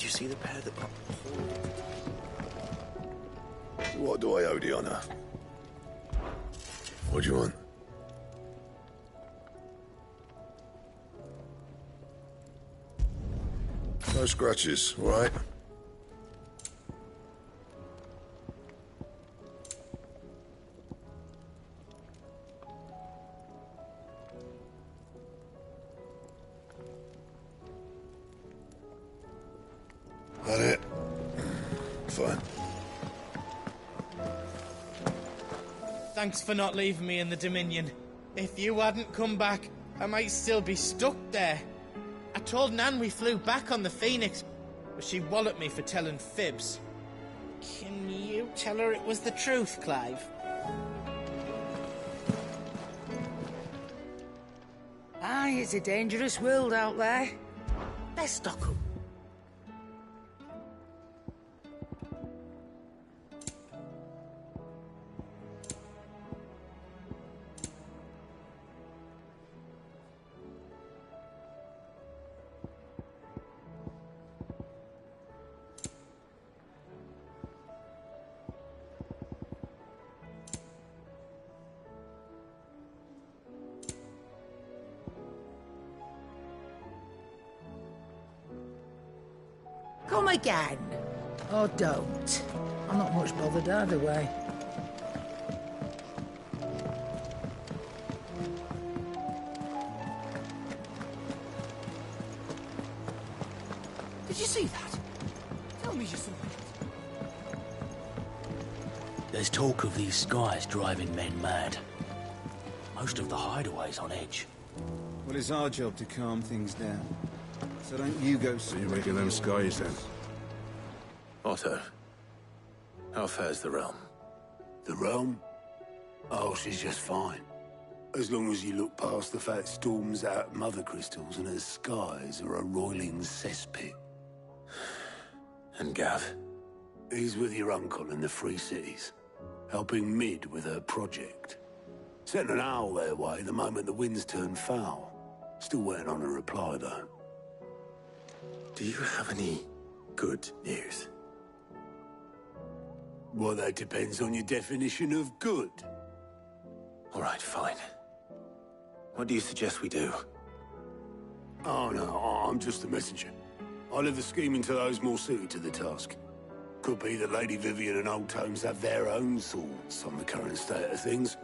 See the pair that got What do I owe the honor? What do you want? No scratches, right? That it? Fine. Thanks for not leaving me in the Dominion. If you hadn't come back, I might still be stuck there. I told Nan we flew back on the Phoenix, but she walloped me for telling fibs. Can you tell her it was the truth, Clive? Aye, it's a dangerous world out there. Let's stock up. Come again. Or don't. I'm not much bothered either way. Did you see that? Tell me you saw it. There's talk of these skies driving men mad. Most of the hideaways on edge. Well, it's our job to calm things down. So don't you go... So you making them skies, then? Otto, how fares the realm? The realm? Oh, she's just fine. As long as you look past the fat storms out mother crystals and her skies are a roiling cesspit. And Gav? He's with your uncle in the Free Cities, helping Mid with her project. Sent an owl their way the moment the winds turned foul. Still waiting on a reply, though. Do you have any good news? Well, that depends on your definition of good. All right, fine. What do you suggest we do? Oh, no, I'm just a messenger. I'll leave the scheming to those more suited to the task. Could be that Lady Vivian and Old Tomes have their own thoughts on the current state of things.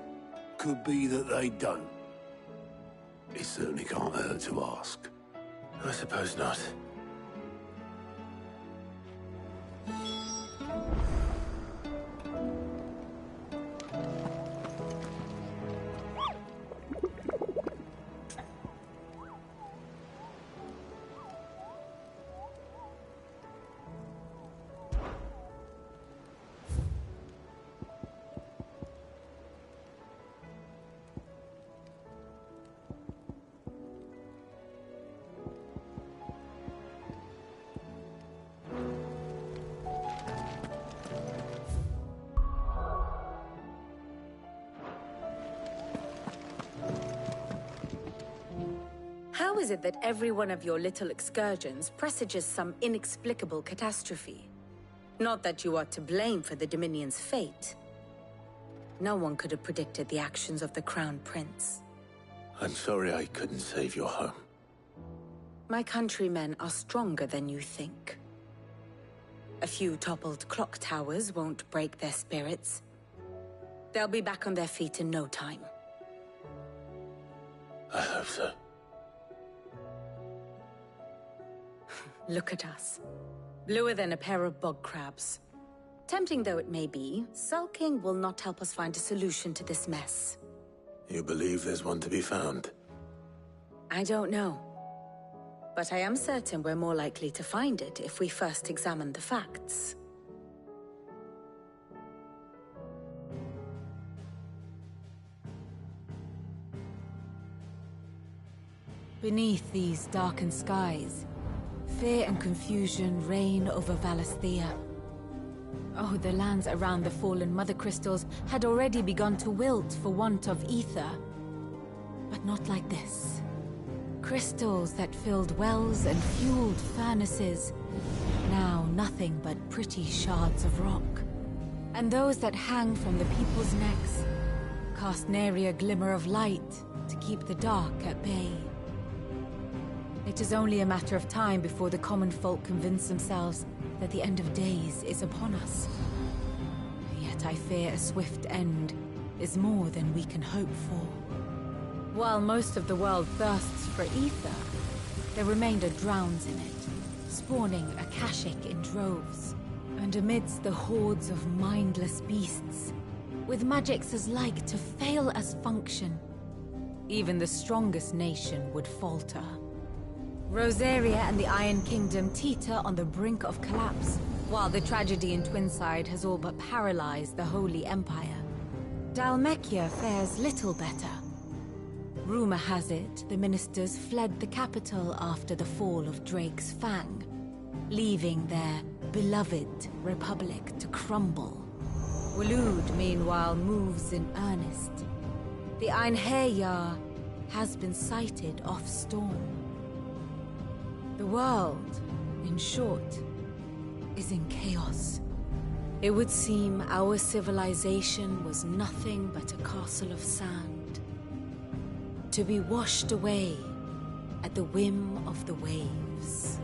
Could be that they don't. It certainly can't hurt to ask. I suppose not. How is it that every one of your little excursions presages some inexplicable catastrophe? Not that you are to blame for the Dominion's fate. No one could have predicted the actions of the Crown Prince. I'm sorry I couldn't save your home. My countrymen are stronger than you think. A few toppled clock towers won't break their spirits. They'll be back on their feet in no time. I hope so. Look at us. Bluer than a pair of bog crabs. Tempting though it may be, sulking will not help us find a solution to this mess. You believe there's one to be found? I don't know. But I am certain we're more likely to find it if we first examine the facts. Beneath these darkened skies, fear and confusion reign over Valisthea. Oh, the lands around the fallen Mother Crystals had already begun to wilt for want of aether. But not like this. Crystals that filled wells and fueled furnaces. Now nothing but pretty shards of rock. And those that hang from the people's necks cast nary a glimmer of light to keep the dark at bay. It is only a matter of time before the common folk convince themselves that the end of days is upon us. Yet I fear a swift end is more than we can hope for. While most of the world thirsts for aether, the remainder drowns in it, spawning Akashic in droves. And amidst the hordes of mindless beasts, with magics as like to fail as function, even the strongest nation would falter. Rosaria and the Iron Kingdom teeter on the brink of collapse, while the tragedy in Twinside has all but paralyzed the Holy Empire. Dalmekia fares little better. Rumor has it the ministers fled the capital after the fall of Drake's Fang, leaving their beloved republic to crumble. Waloed, meanwhile, moves in earnest. The Einherjar has been sighted off-storm. The world, in short, is in chaos. It would seem our civilization was nothing but a castle of sand, to be washed away at the whim of the waves.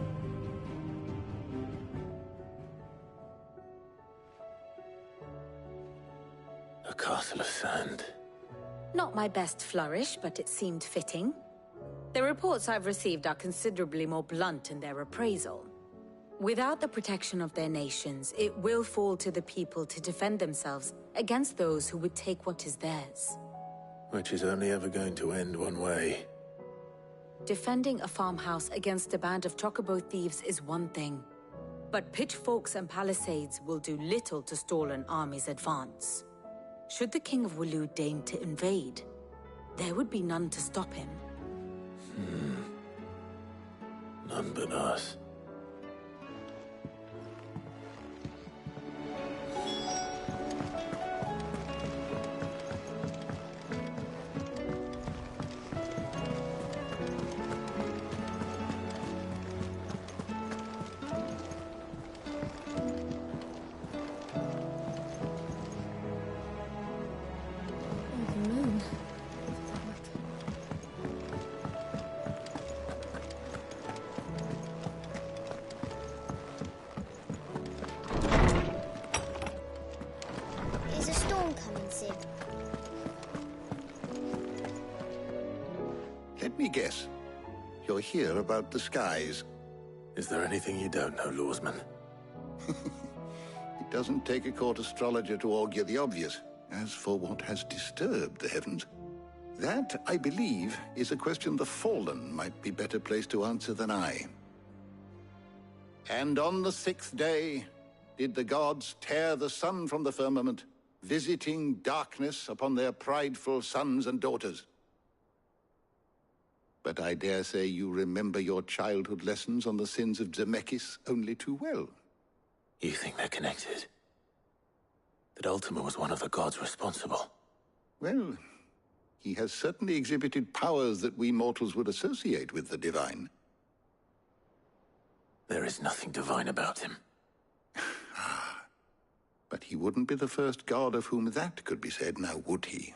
A castle of sand. Not my best flourish, but it seemed fitting. The reports I've received are considerably more blunt in their appraisal. Without the protection of their nations, it will fall to the people to defend themselves against those who would take what is theirs. Which is only ever going to end one way. Defending a farmhouse against a band of chocobo thieves is one thing, but pitchforks and palisades will do little to stall an army's advance. Should the King of Waloed deign to invade, there would be none to stop him. None but us. Let me guess. You're here about the skies. Is there anything you don't know, Lawsman? It doesn't take a court astrologer to augur the obvious. As for what has disturbed the heavens, that, I believe, is a question the Fallen might be better placed to answer than I. And on the 6th day did the gods tear the sun from the firmament, visiting darkness upon their prideful sons and daughters. But I dare say you remember your childhood lessons on the sins of Zemeckis only too well. You think they're connected? That Ultima was one of the gods responsible? Well, he has certainly exhibited powers that we mortals would associate with the divine. There is nothing divine about him. But he wouldn't be the first god of whom that could be said, now would he?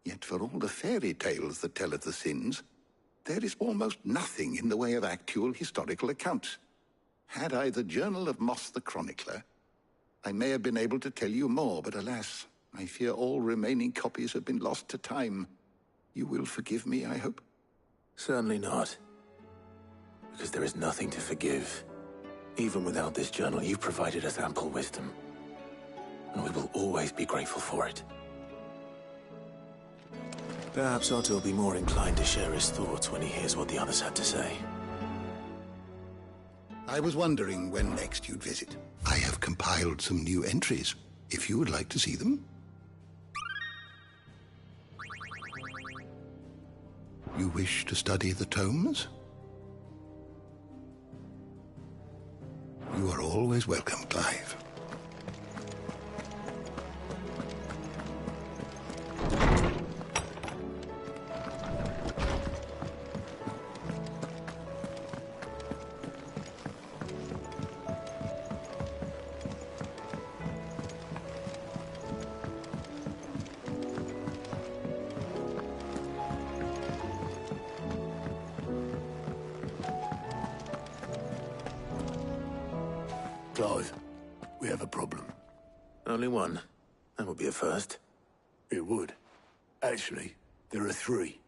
Yet for all the fairy tales that tell of the sins, there is almost nothing in the way of actual historical accounts. Had I the Journal of Moss the Chronicler, I may have been able to tell you more, but alas, I fear all remaining copies have been lost to time. You will forgive me, I hope? Certainly not. Because there is nothing to forgive. Even without this journal, you've provided us ample wisdom. And we will always be grateful for it. Perhaps Otto will be more inclined to share his thoughts when he hears what the others had to say. I was wondering when next you'd visit. I have compiled some new entries, if you would like to see them. You wish to study the tomes? You are always welcome, Clive. Clive, we have a problem. Only one. That would be a first. It would. Actually, there are 3.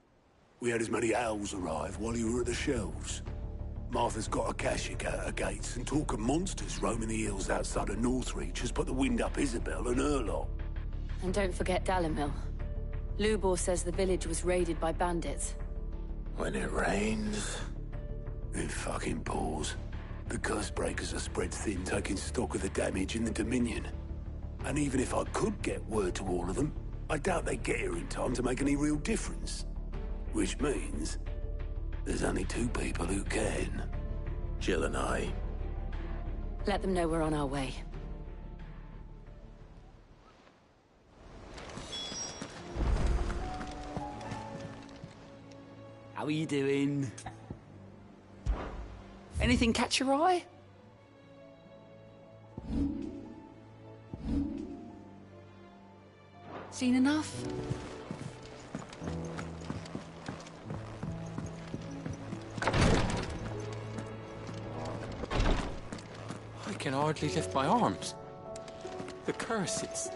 We had as many owls arrive while you were at the shelves. Martha's got a Akashic at her gates, and talk of monsters roaming the hills outside of Northreach has put the wind up Isabel and her lot. And don't forget Dalimil. Lubor says the village was raided by bandits. When it rains... It fucking pours. The curse breakers are spread thin, taking stock of the damage in the Dominion. And even if I could get word to all of them, I doubt they'd get here in time to make any real difference. Which means there's only 2 people who can. Jill and I. Let them know we're on our way. How are you doing? Anything catch your eye? Seen enough? I can hardly lift my arms. The curses.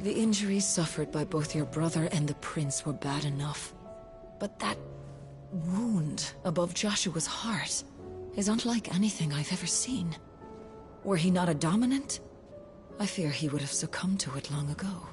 The injuries suffered by both your brother and the prince were bad enough. But that wound above Joshua's heart is unlike anything I've ever seen. Were he not a dominant? I fear he would have succumbed to it long ago.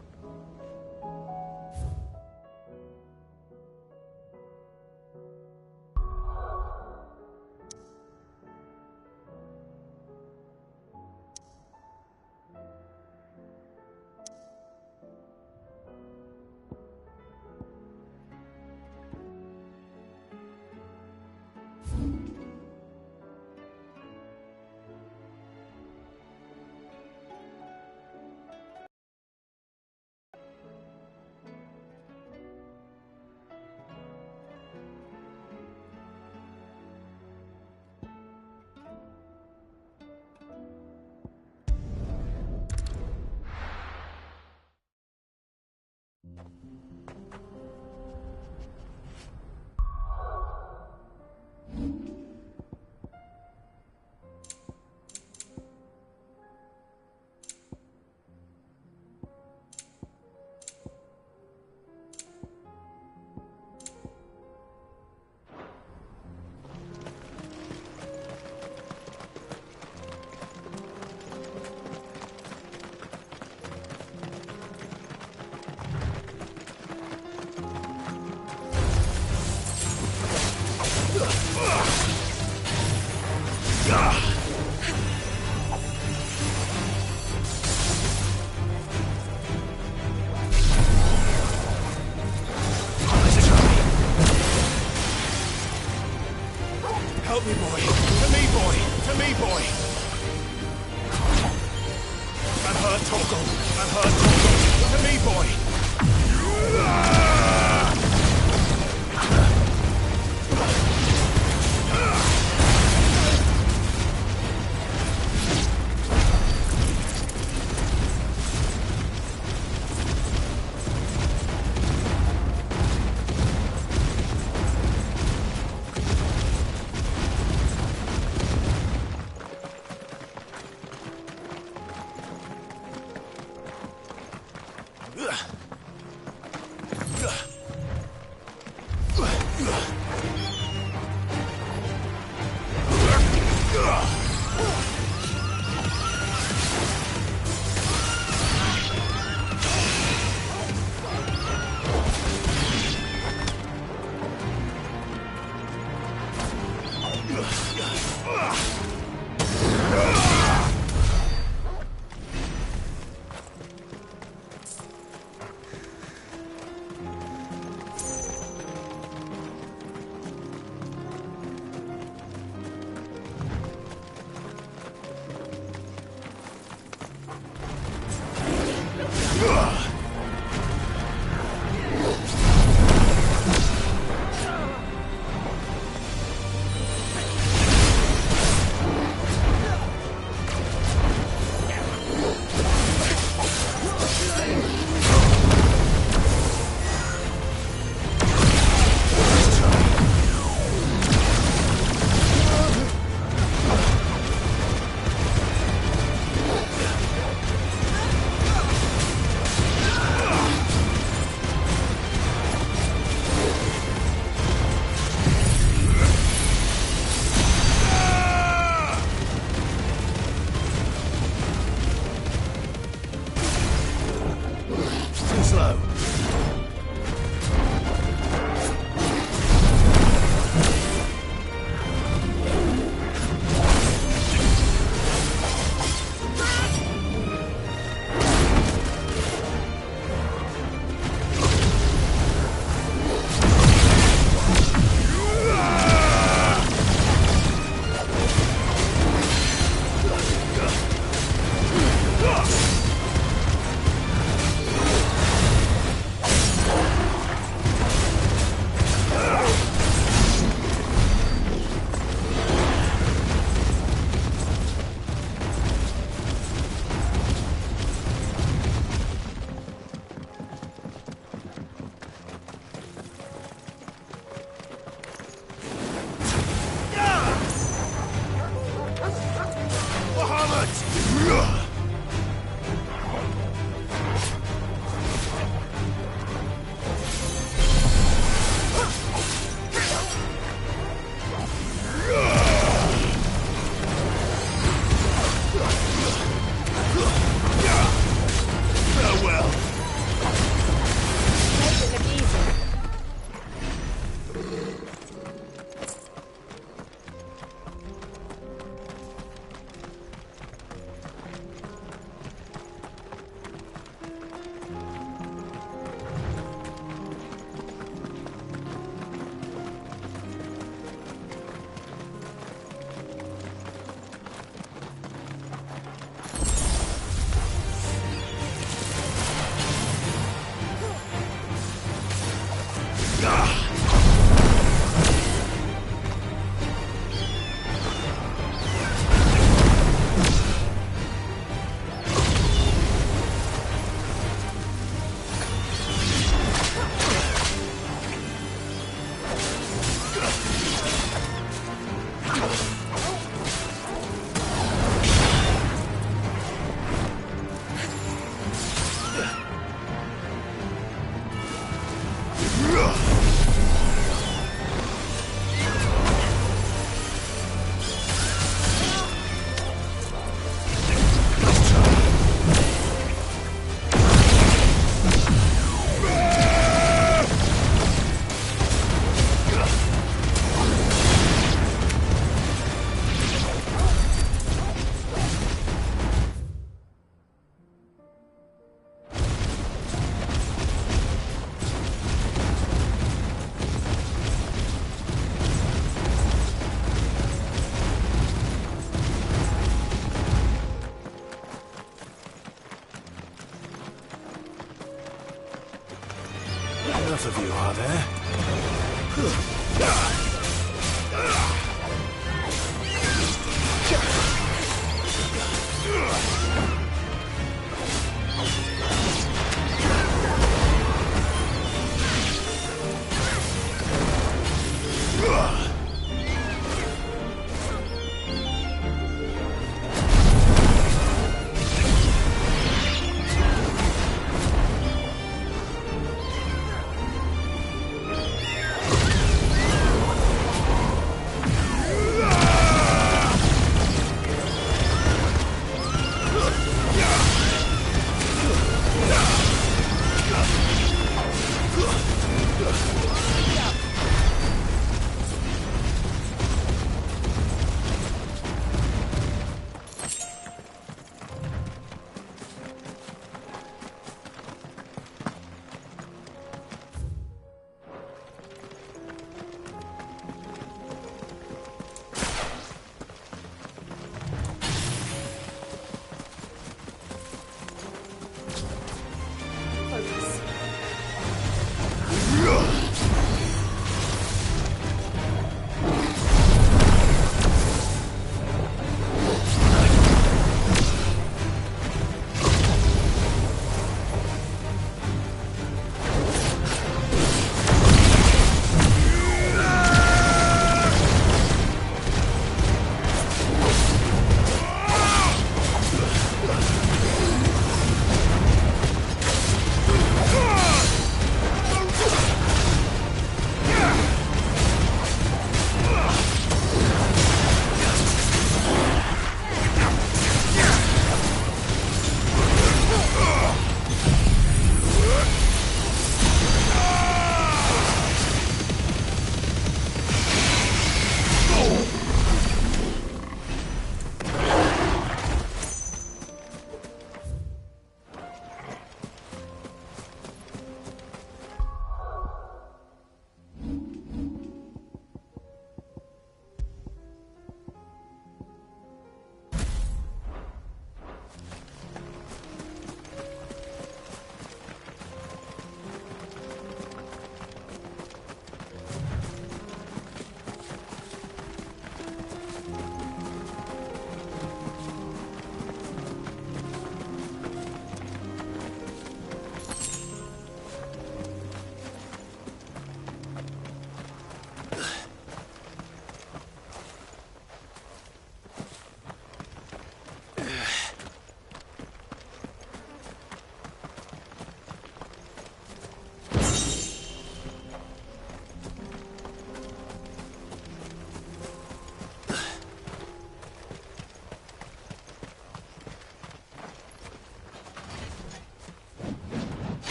Help me, boy! To me, boy! To me, boy! That hurt, Torgal! That hurt, Torgal! To me, boy! Enough of you, are there?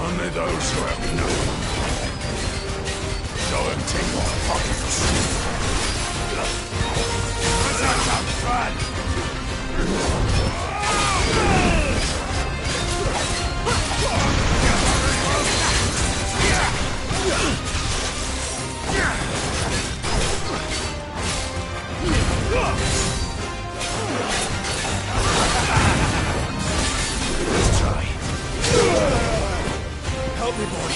Only those who have nothing. Go and take more pockets. That's not fun. Let's try. Help me, boy.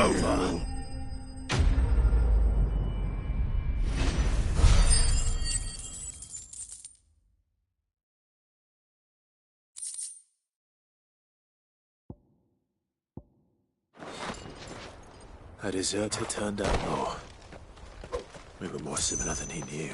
over. A deserter turned outlaw. We were more similar than he knew.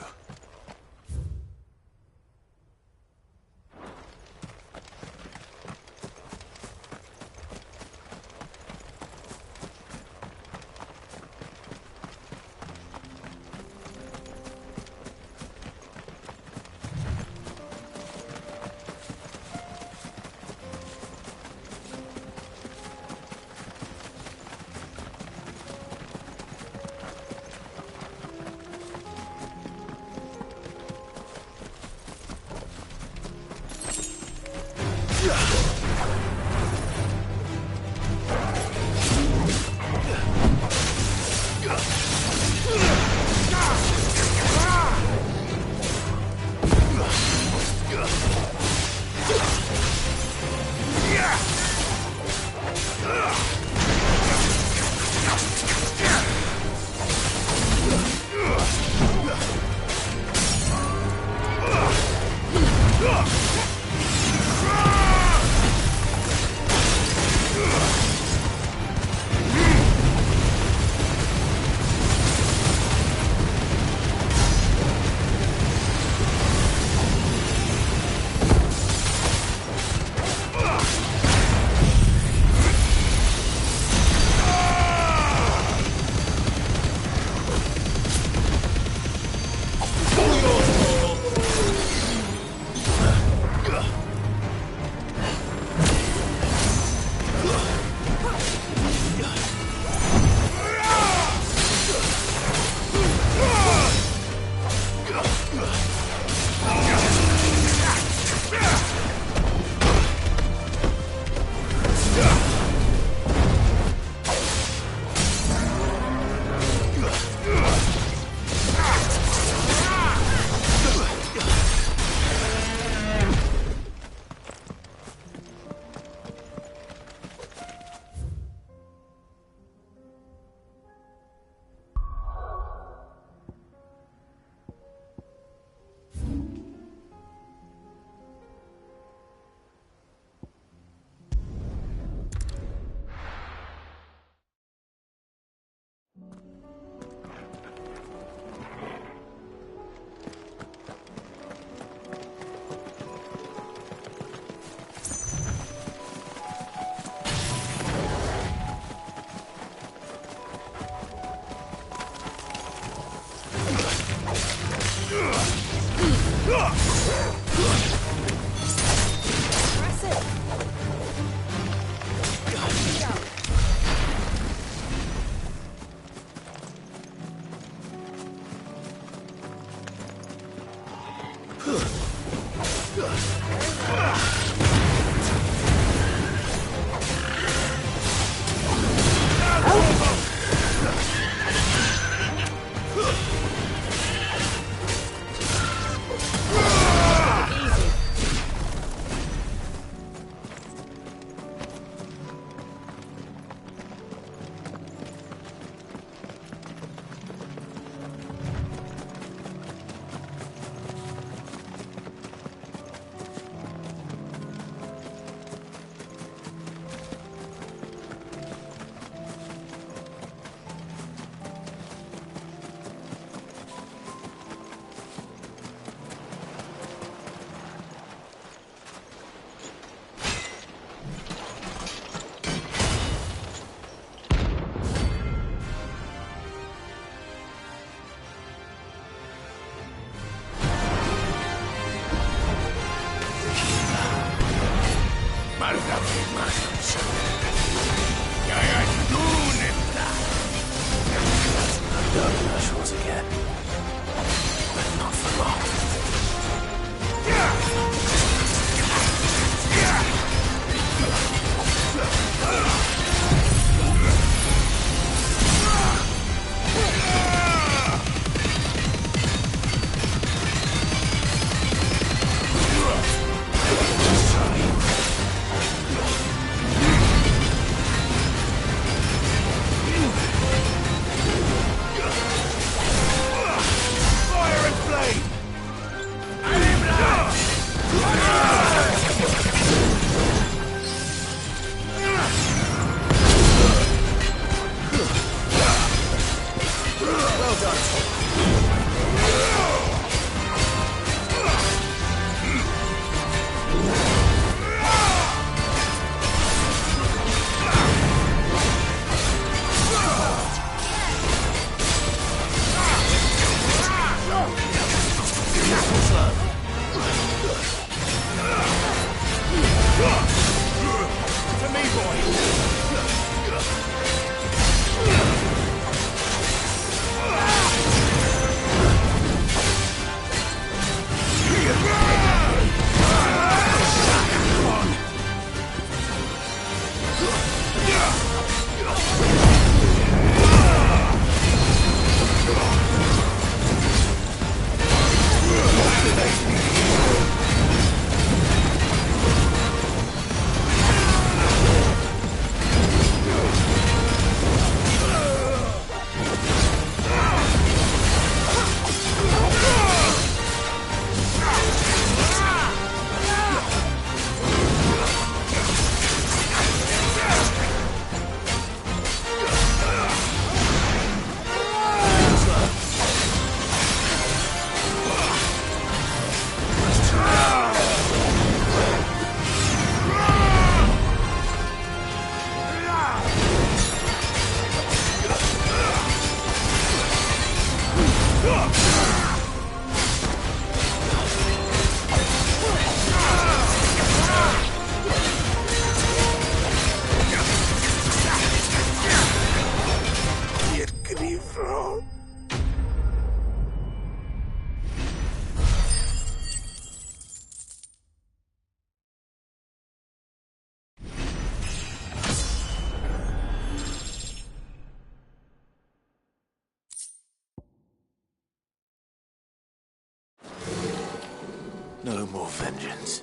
No more vengeance.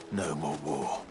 No more war.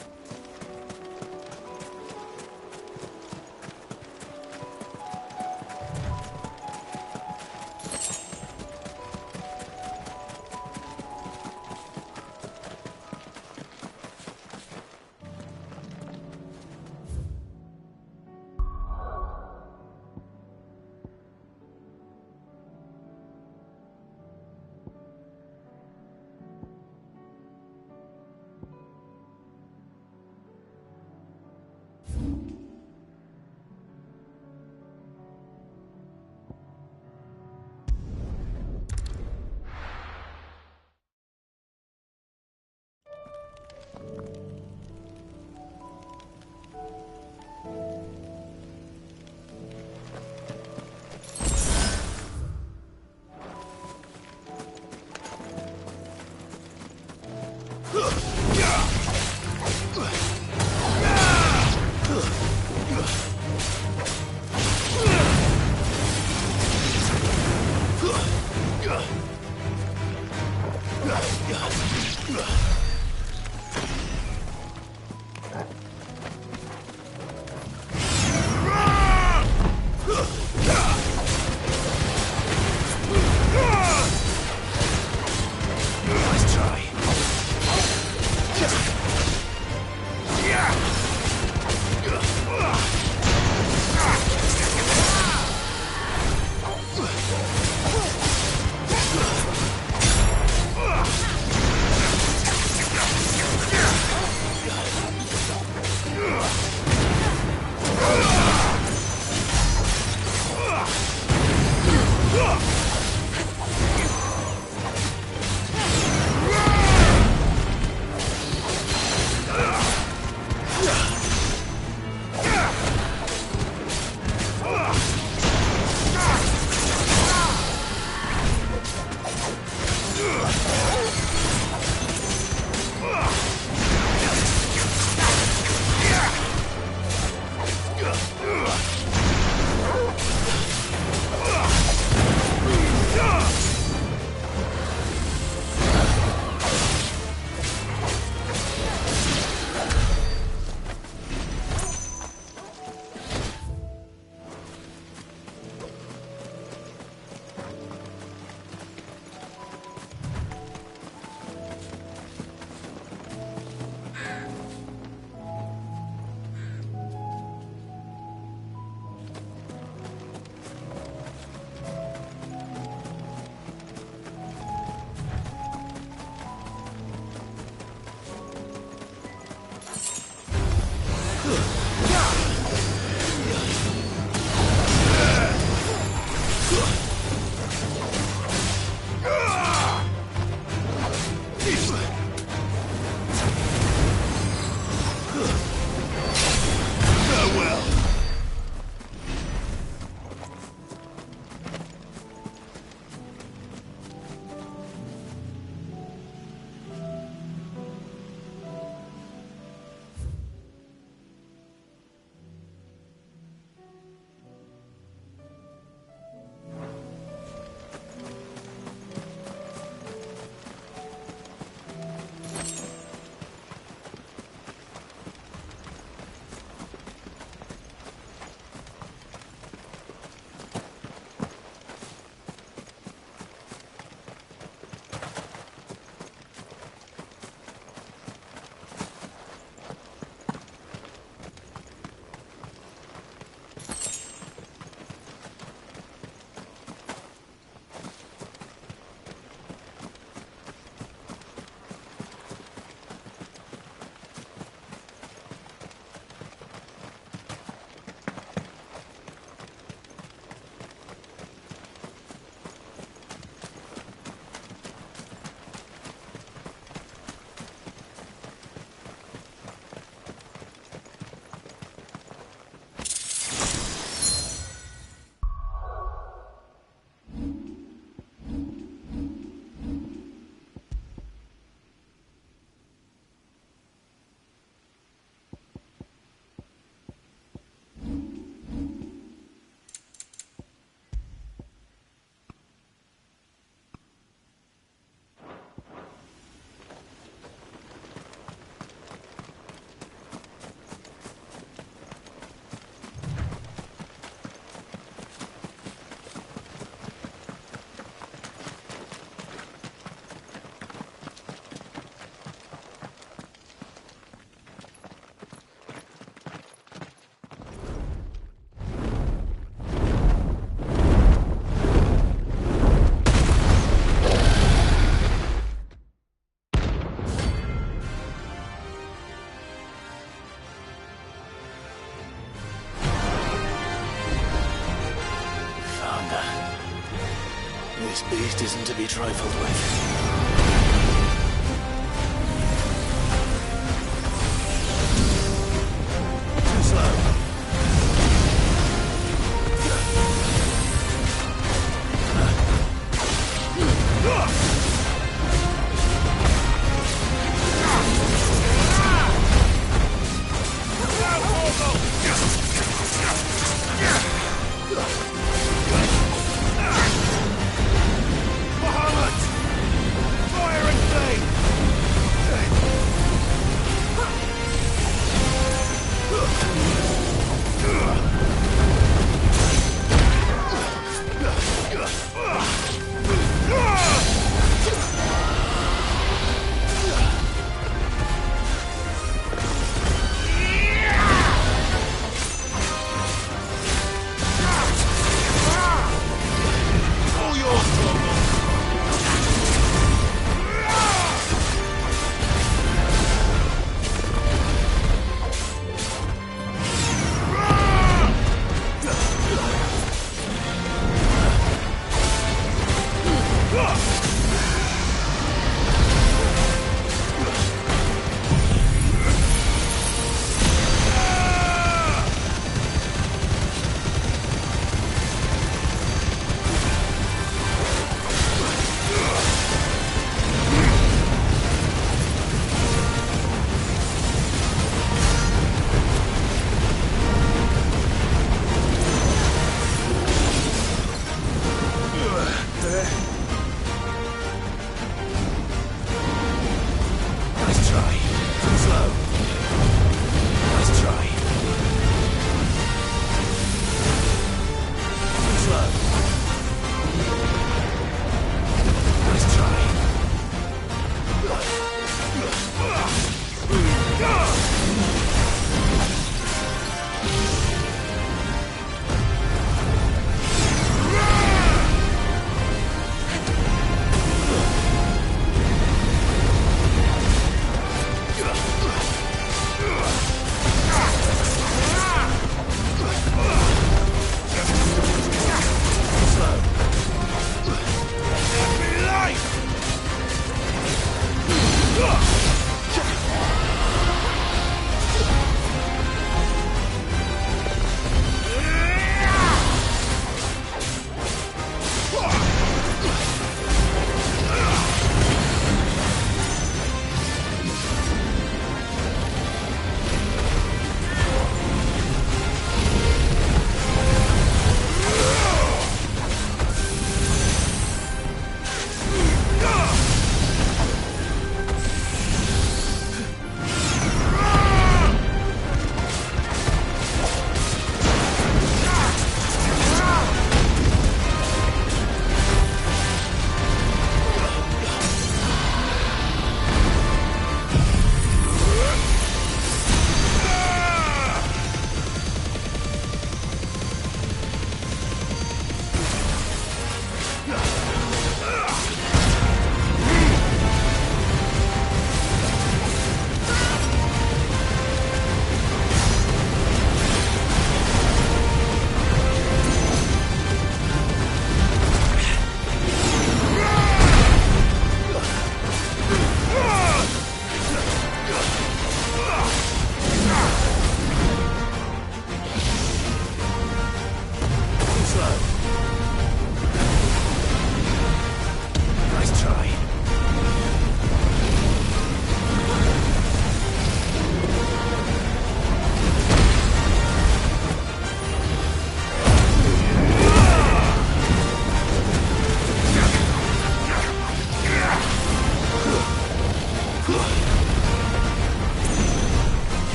beast isn't to be trifled with. Too slow.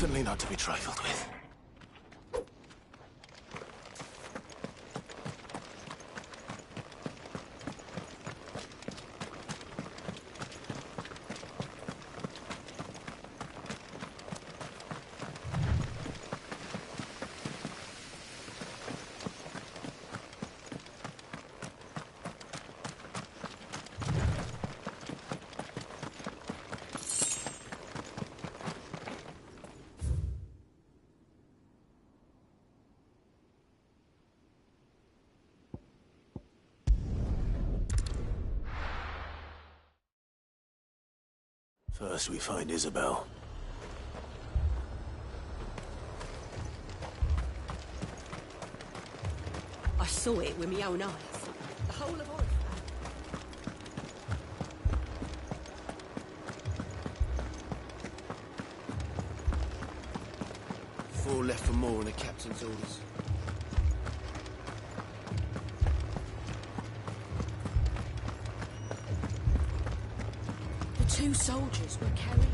Certainly not to be trifled with. First we find Isabel. I saw it with my own eyes. The whole of Ultima. 4 left for more on the captain's orders. The 2 soldiers were carrying...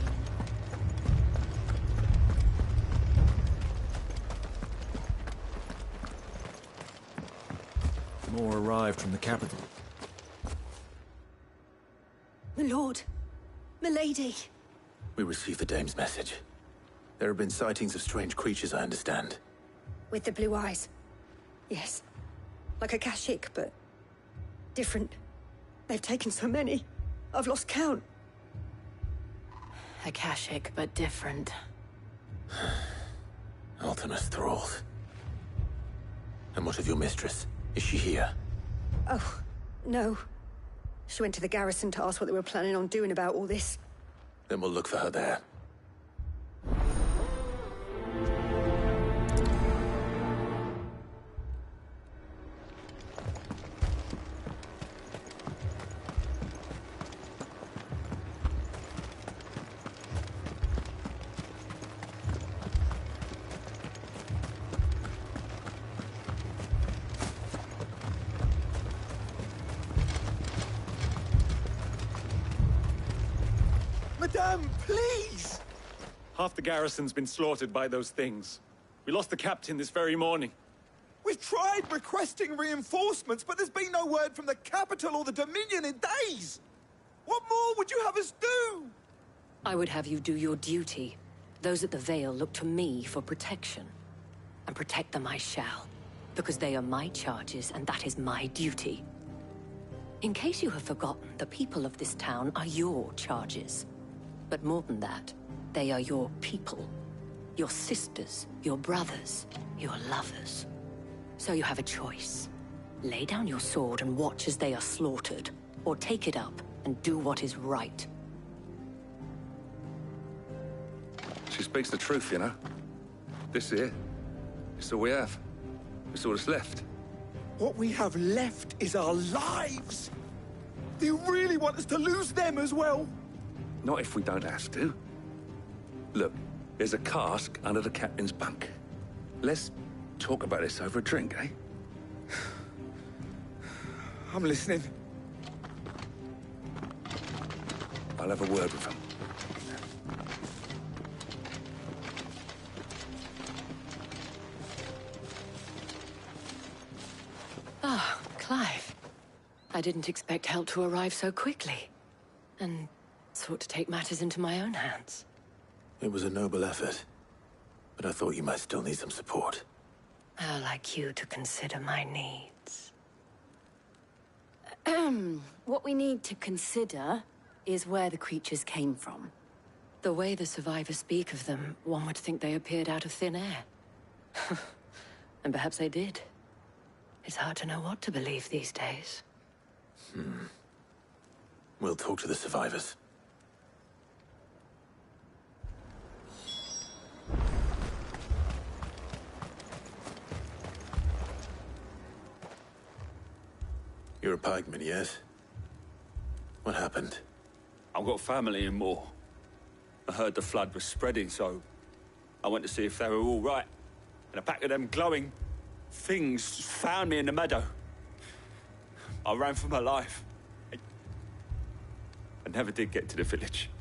More arrived from the capital. My lord, milady. We received the dame's message. There have been sightings of strange creatures, I understand. With the blue eyes. Yes. Like a Kashik, but different. They've taken so many. I've lost count. A Kashik, but different. Ultima's thralls. And what of your mistress? Is she here? Oh, no. She went to the garrison to ask what they were planning on doing about all this. Then we'll look for her there. Madame, please! Half the garrison's been slaughtered by those things. We lost the captain this very morning. We've tried requesting reinforcements, but there's been no word from the capital or the Dominion in days! What more would you have us do? I would have you do your duty. Those at the Vale look to me for protection. And protect them I shall. Because they are my charges, and that is my duty. In case you have forgotten, the people of this town are your charges. But more than that, they are your people. Your sisters, your brothers, your lovers. So you have a choice. Lay down your sword and watch as they are slaughtered, or take it up and do what is right. She speaks the truth, you know. This here, it's all we have. It's all that's left. What we have left is our lives! Do you really want us to lose them as well? Not if we don't have to. Look, there's a cask under the captain's bunk. Let's talk about this over a drink, eh? I'm listening. I'll have a word with him. Ah, Clive. I didn't expect help to arrive so quickly. And sought to take matters into my own hands. It was a noble effort, but I thought you might still need some support. I'd like you to consider my needs. What we need to consider is where the creatures came from. The way the survivors speak of them, one would think they appeared out of thin air. And perhaps they did. It's hard to know what to believe these days. We'll talk to the survivors. You're a pikeman, yes? What happened? I've got family in Moor. I heard the flood was spreading, so I went to see if they were all right. And a pack of them glowing things found me in the meadow. I ran for my life. I never did get to the village.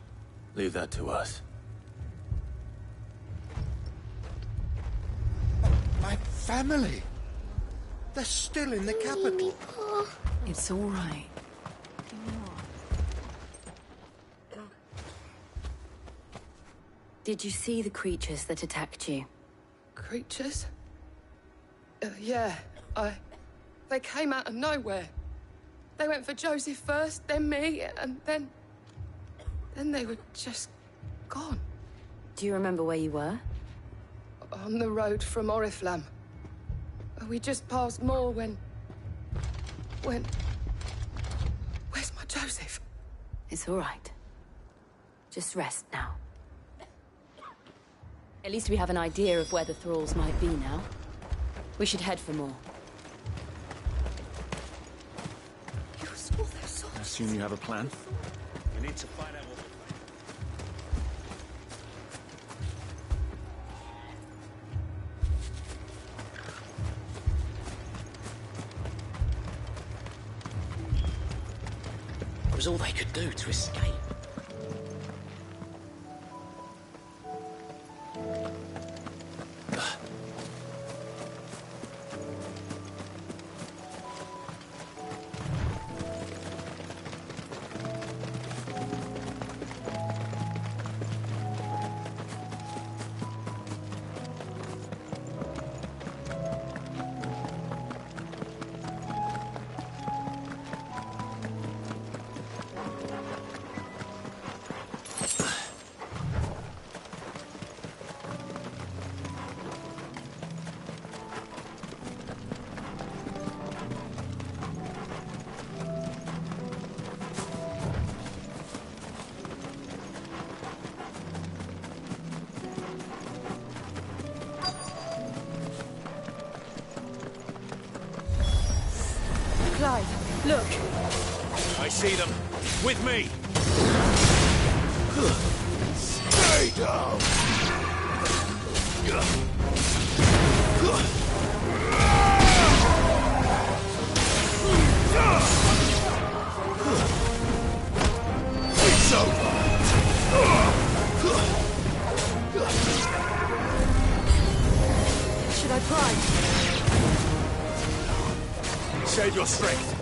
Leave that to us. family. They're still in the capital. It's all right. Did you see the creatures that attacked you? Creatures? Yeah, They came out of nowhere. They went for Joseph first, then me, and then they were just gone. Do you remember where you were? On the road from Oriflamme. We just passed Moor when... Where's my Joseph? It's all right. Just rest now. At least we have an idea of where the thralls might be now. We should head for more. You saw those soldiers? I assume you have a plan? We need to find out what... It was all they could do to escape. Clive, look! I see them. With me! Stay down! It's over! Should I try? Save your strength.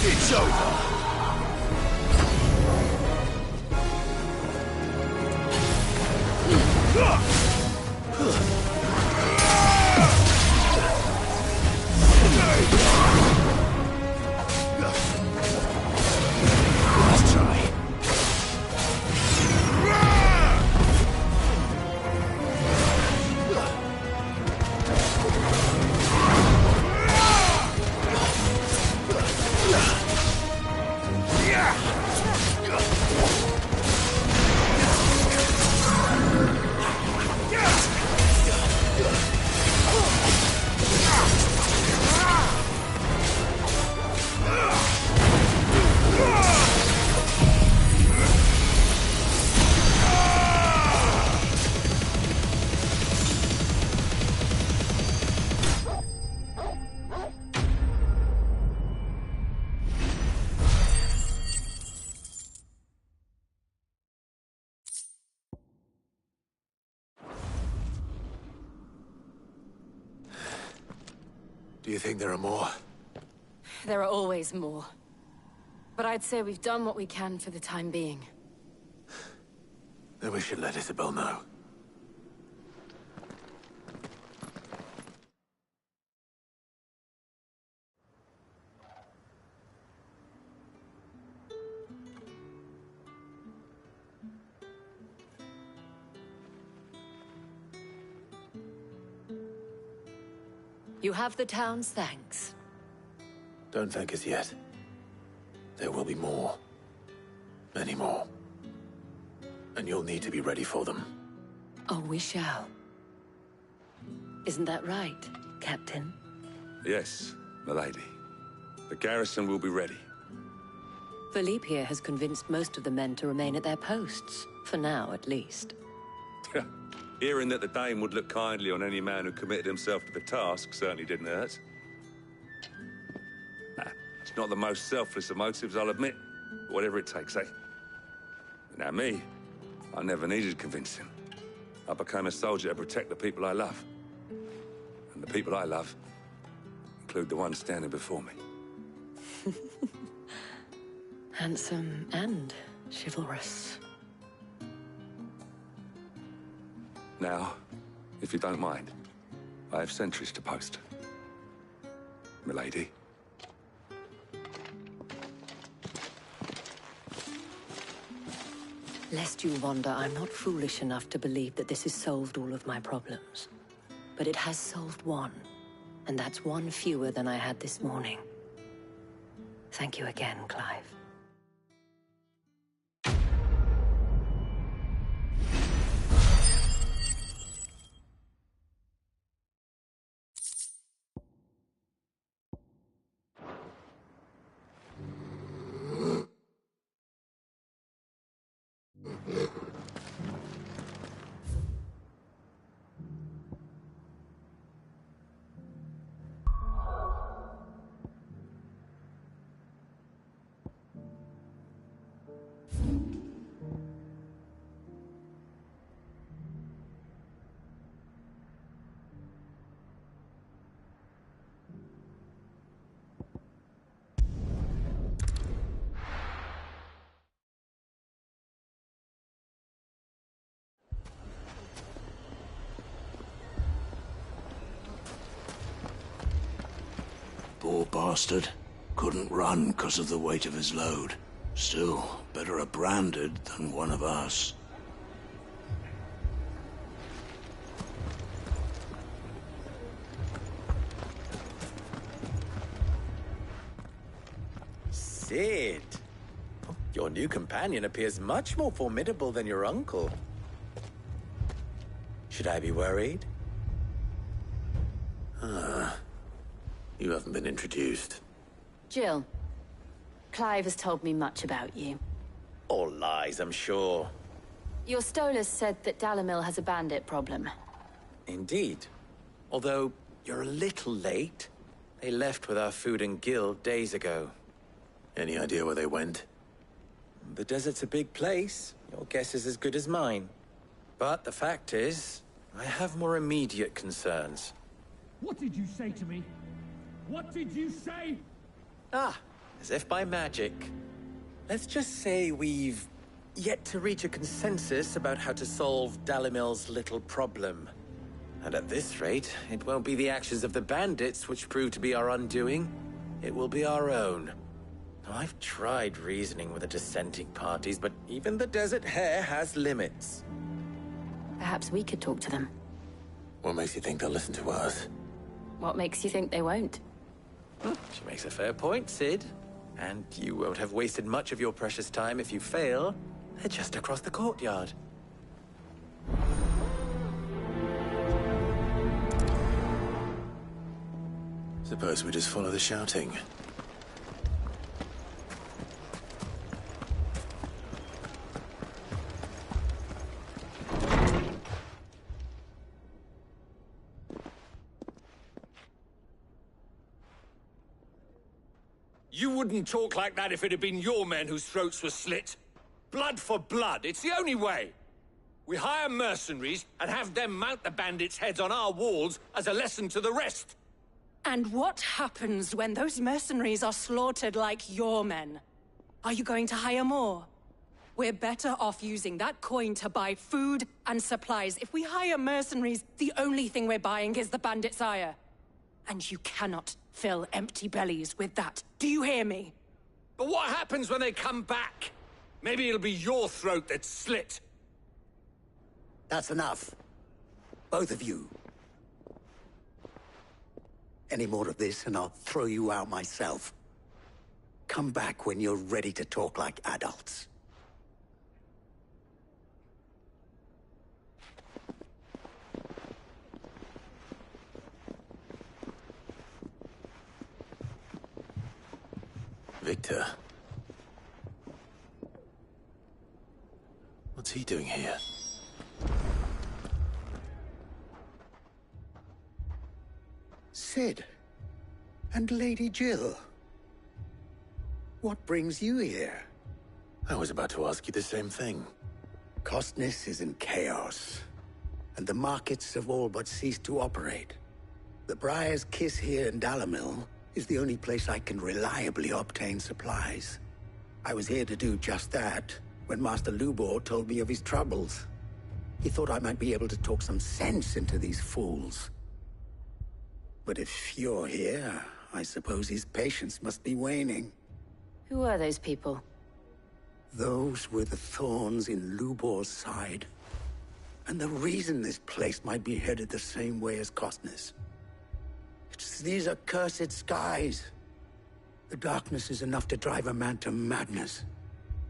It's over! Let's try. Do you think there are more? There are always more. But I'd say we've done what we can for the time being. Then we should let Isabel know. You have the town's thanks. Don't thank us yet. There will be more. Many more. And you'll need to be ready for them. Oh, we shall. Isn't that right, Captain? Yes, my lady. The garrison will be ready. Philippe here has convinced most of the men to remain at their posts. For now, at least. Hearing that the Dame would look kindly on any man who committed himself to the task certainly didn't hurt. It's not the most selfless of motives, I'll admit. But whatever it takes, eh? Now me, I never needed convincing. I became a soldier to protect the people I love. And the people I love include the ones standing before me. Handsome and chivalrous. Now, if you don't mind, I have sentries to post. Milady. Lest you wonder, I'm not foolish enough to believe that this has solved all of my problems. But it has solved one, and that's one fewer than I had this morning. Thank you again, Clive. Poor bastard. Couldn't run because of the weight of his load. Still, better a branded than one of us. Cid! Your new companion appears much more formidable than your uncle. Should I be worried? You haven't been introduced. Jill, Clive has told me much about you. All lies, I'm sure. Your Stolas said that Dalimil has a bandit problem. Indeed. Although, you're a little late. They left with our food and guild days ago. Any idea where they went? The desert's a big place. Your guess is as good as mine. But the fact is, I have more immediate concerns. What did you say to me? What did you say? As if by magic. Let's just say we've yet to reach a consensus about how to solve Dalimil's little problem. And at this rate, it won't be the actions of the bandits which prove to be our undoing. It will be our own. I've tried reasoning with the dissenting parties, but even the Desert Hare has limits. Perhaps we could talk to them. What makes you think they'll listen to us? What makes you think they won't? She makes a fair point, Cid. And you won't have wasted much of your precious time if you fail. They're just across the courtyard. Suppose we just follow the shouting. You wouldn't talk like that if it had been your men whose throats were slit. Blood for blood, it's the only way. We hire mercenaries and have them mount the bandits' heads on our walls as a lesson to the rest. And what happens when those mercenaries are slaughtered like your men? Are you going to hire more? We're better off using that coin to buy food and supplies. If we hire mercenaries, the only thing we're buying is the bandits' ire. And you cannot fill empty bellies with that. Do you hear me? But what happens when they come back? Maybe it'll be your throat that's slit. That's enough. Both of you. Any more of this and I'll throw you out myself. Come back when you're ready to talk like adults. Victor, What's he doing here? Sid. And Lady Jill. What brings you here? I was about to ask you the same thing. Costness is in chaos, and the markets have all but ceased to operate. The Briar's Kiss here in Dalimil is the only place I can reliably obtain supplies. I was here to do just that when Master Lubor told me of his troubles. He thought I might be able to talk some sense into these fools. But if you're here, I suppose his patience must be waning. Who are those people? Those were the thorns in Lubor's side. And the reason this place might be headed the same way as Costness. It's these accursed skies. The darkness is enough to drive a man to madness.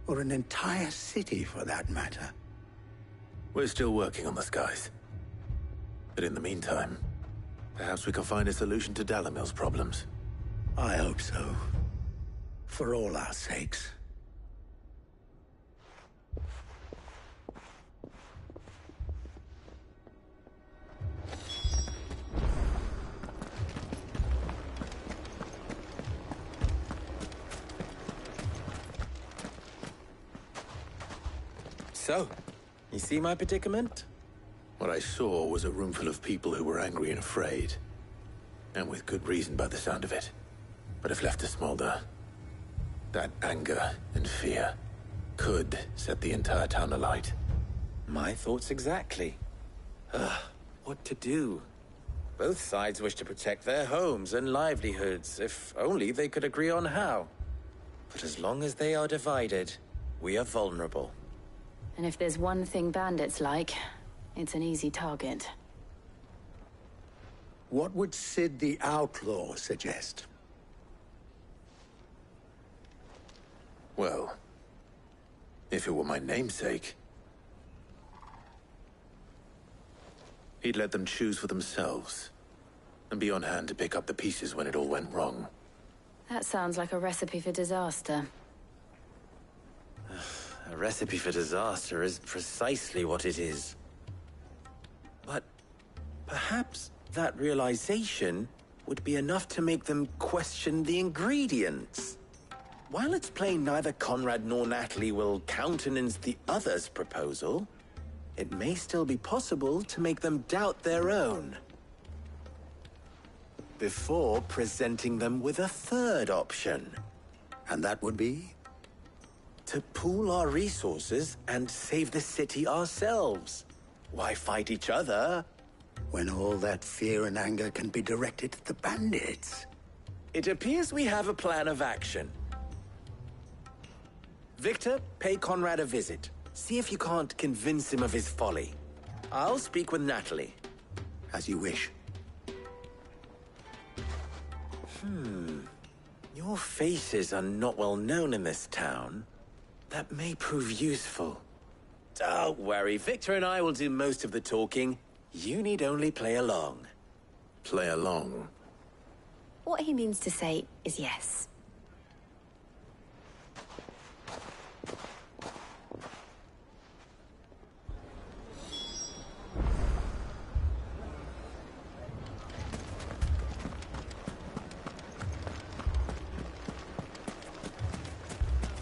Or an entire city, for that matter. We're still working on the skies. But in the meantime, perhaps we can find a solution to Dalimil's problems. I hope so. For all our sakes. So, you see my predicament? What I saw was a room full of people who were angry and afraid. And with good reason by the sound of it. But if left to smolder, that anger and fear could set the entire town alight. My thoughts exactly. What to do? Both sides wish to protect their homes and livelihoods, if only they could agree on how. But as long as they are divided, we are vulnerable. And if there's one thing bandits like, it's an easy target. What would Sid the Outlaw suggest? Well, if it were my namesake, he'd let them choose for themselves, and be on hand to pick up the pieces when it all went wrong. That sounds like a recipe for disaster. A recipe for disaster is precisely what it is. But perhaps that realization would be enough to make them question the ingredients. While it's plain neither Conrad nor Natalie will countenance the other's proposal, it may still be possible to make them doubt their own. Before presenting them with a third option. And that would be? To pool our resources and save the city ourselves. Why fight each other? When all that fear and anger can be directed at the bandits. It appears we have a plan of action. Victor, pay Conrad a visit. See if you can't convince him of his folly. I'll speak with Natalie. As you wish. Your faces are not well known in this town. That may prove useful. Don't worry, Victor and I will do most of the talking. You need only play along. Play along? What he means to say is yes.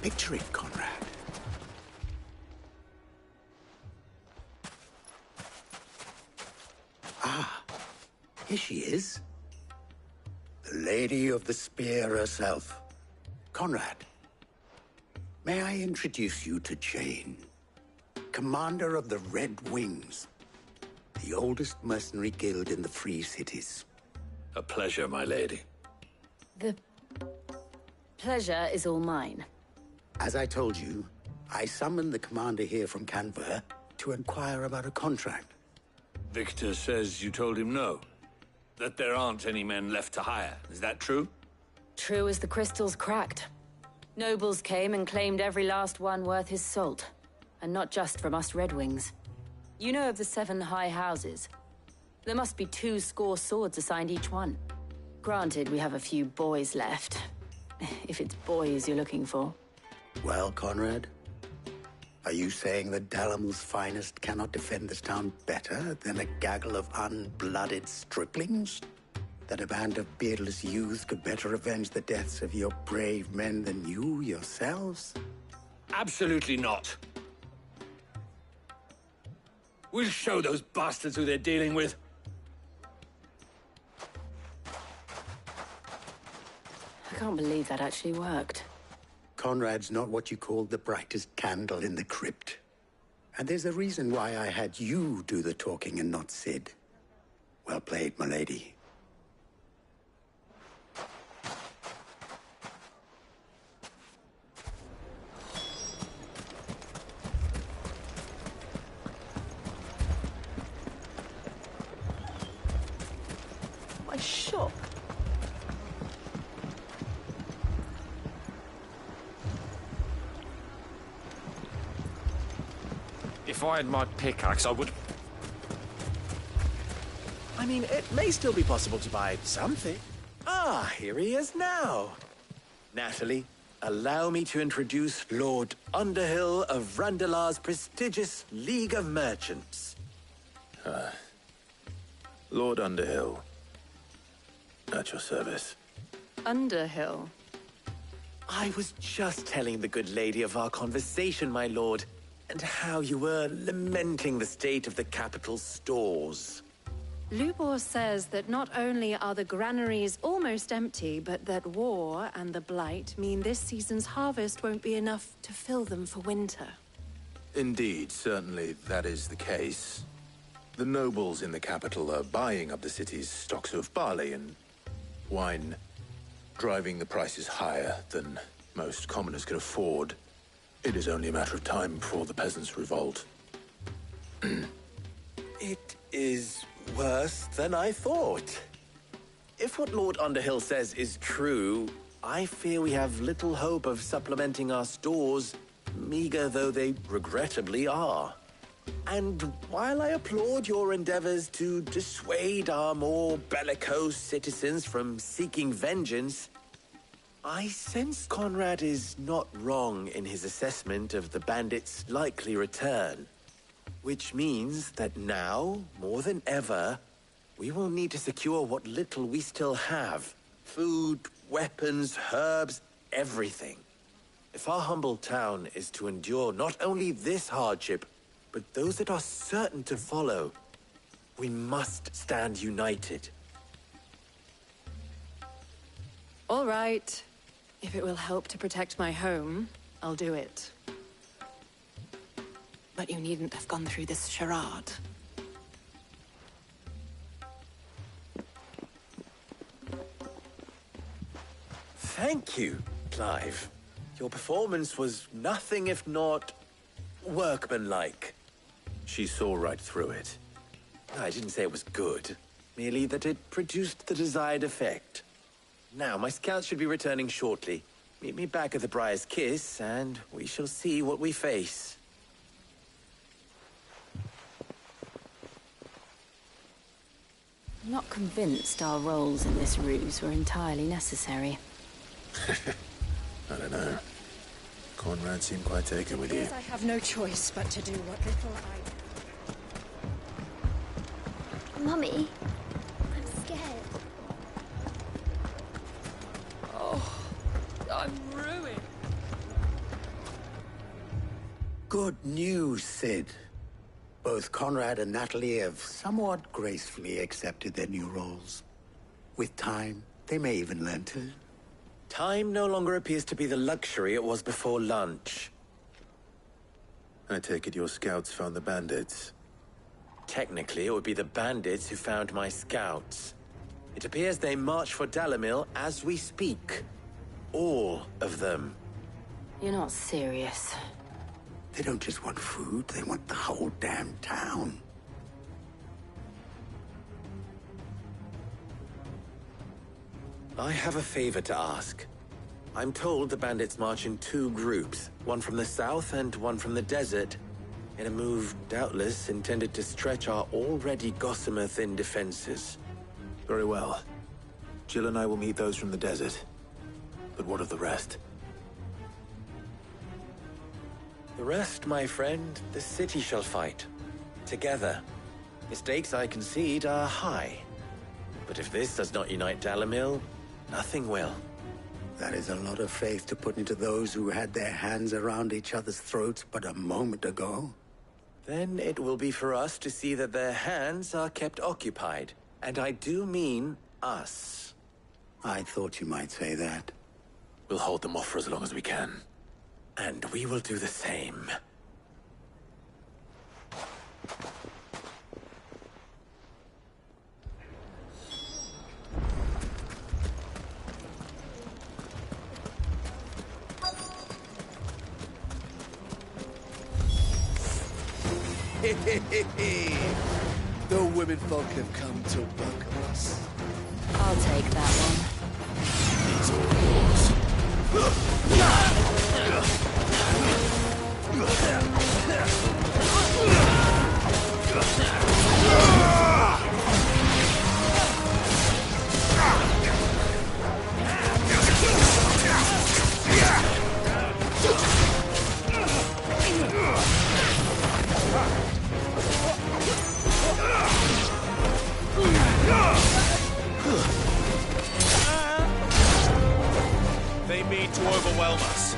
Picture it, Conrad. Ah, here she is. The Lady of the Spear herself. Conrad, may I introduce you to Jane, commander of the Red Wings, the oldest mercenary guild in the Free Cities. A pleasure, my lady. The pleasure is all mine. As I told you, I summoned the commander here from Canver to inquire about a contract. Victor says you told him no. That there aren't any men left to hire. Is that true? True as the crystals cracked. Nobles came and claimed every last one worth his salt. And not just from us Red Wings. You know of the 7 high houses. There must be 2 swords assigned each one. Granted, we have a few boys left. If it's boys you're looking for. Well, Conrad, Are you saying that Dalamil's finest cannot defend this town better than a gaggle of unblooded striplings? That a band of beardless youths could better avenge the deaths of your brave men than you yourselves? Absolutely not. We'll show those bastards who they're dealing with. I can't believe that actually worked. Conrad's not what you call the brightest candle in the crypt. And there's a reason why I had you do the talking and not Sid. Well played, my lady. My shop. If I had my pickaxe, I would... I mean, it may still be possible to buy something. Ah, here he is now. Natalie, allow me to introduce Lord Underhill of Randalar's prestigious League of Merchants. Lord Underhill. At your service. Underhill? I was just telling the good lady of our conversation, my lord, and how you were lamenting the state of the capital's stores. Lubor says that not only are the granaries almost empty, but that war and the Blight mean this season's harvest won't be enough to fill them for winter. Indeed, certainly that is the case. The nobles in the capital are buying up the city's stocks of barley and wine, driving the prices higher than most commoners can afford. It is only a matter of time before the peasants revolt. It is worse than I thought. If what Lord Underhill says is true, I fear we have little hope of supplementing our stores, meager though they regrettably are. And while I applaud your endeavors to dissuade our more bellicose citizens from seeking vengeance, I sense Conrad is not wrong in his assessment of the bandits' likely return. Which means that now, more than ever, we will need to secure what little we still have. Food, weapons, herbs, everything. If our humble town is to endure not only this hardship, but those that are certain to follow, we must stand united. All right. If it will help to protect my home, I'll do it. But you needn't have gone through this charade. Thank you, Clive. Your performance was nothing if not workmanlike. She saw right through it. I didn't say it was good, merely that it produced the desired effect. Now, my scouts should be returning shortly. Meet me back at the Briar's Kiss, and we shall see what we face. I'm not convinced our roles in this ruse were entirely necessary. I don't know. Conrad seemed quite taken with you. Yes, I have no choice but to do what little I... Mummy, I'm scared. Oh, I'm ruined. Good news, Sid. Both Conrad and Natalie have somewhat gracefully accepted their new roles. With time, they may even learn to. Time no longer appears to be the luxury it was before lunch. I take it your scouts found the bandits. Technically, it would be the bandits who found my scouts. It appears they march for Dalamil as we speak. All of them. You're not serious. They don't just want food, they want the whole damn town. I have a favor to ask. I'm told the bandits march in two groups, one from the south and one from the desert, in a move doubtless intended to stretch our already gossamer-thin defenses. Very well. Jill and I will meet those from the desert. But what of the rest? The rest, my friend, the city shall fight. Together. The stakes, I concede, are high. But if this does not unite Dalimil, nothing will. That is a lot of faith to put into those who had their hands around each other's throats but a moment ago. Then it will be for us to see that their hands are kept occupied. And I do mean us. I thought you might say that. We'll hold them off for as long as we can. And we will do the same. The women folk have come to welcome us. I'll take that one. It's all yours. They mean to overwhelm us.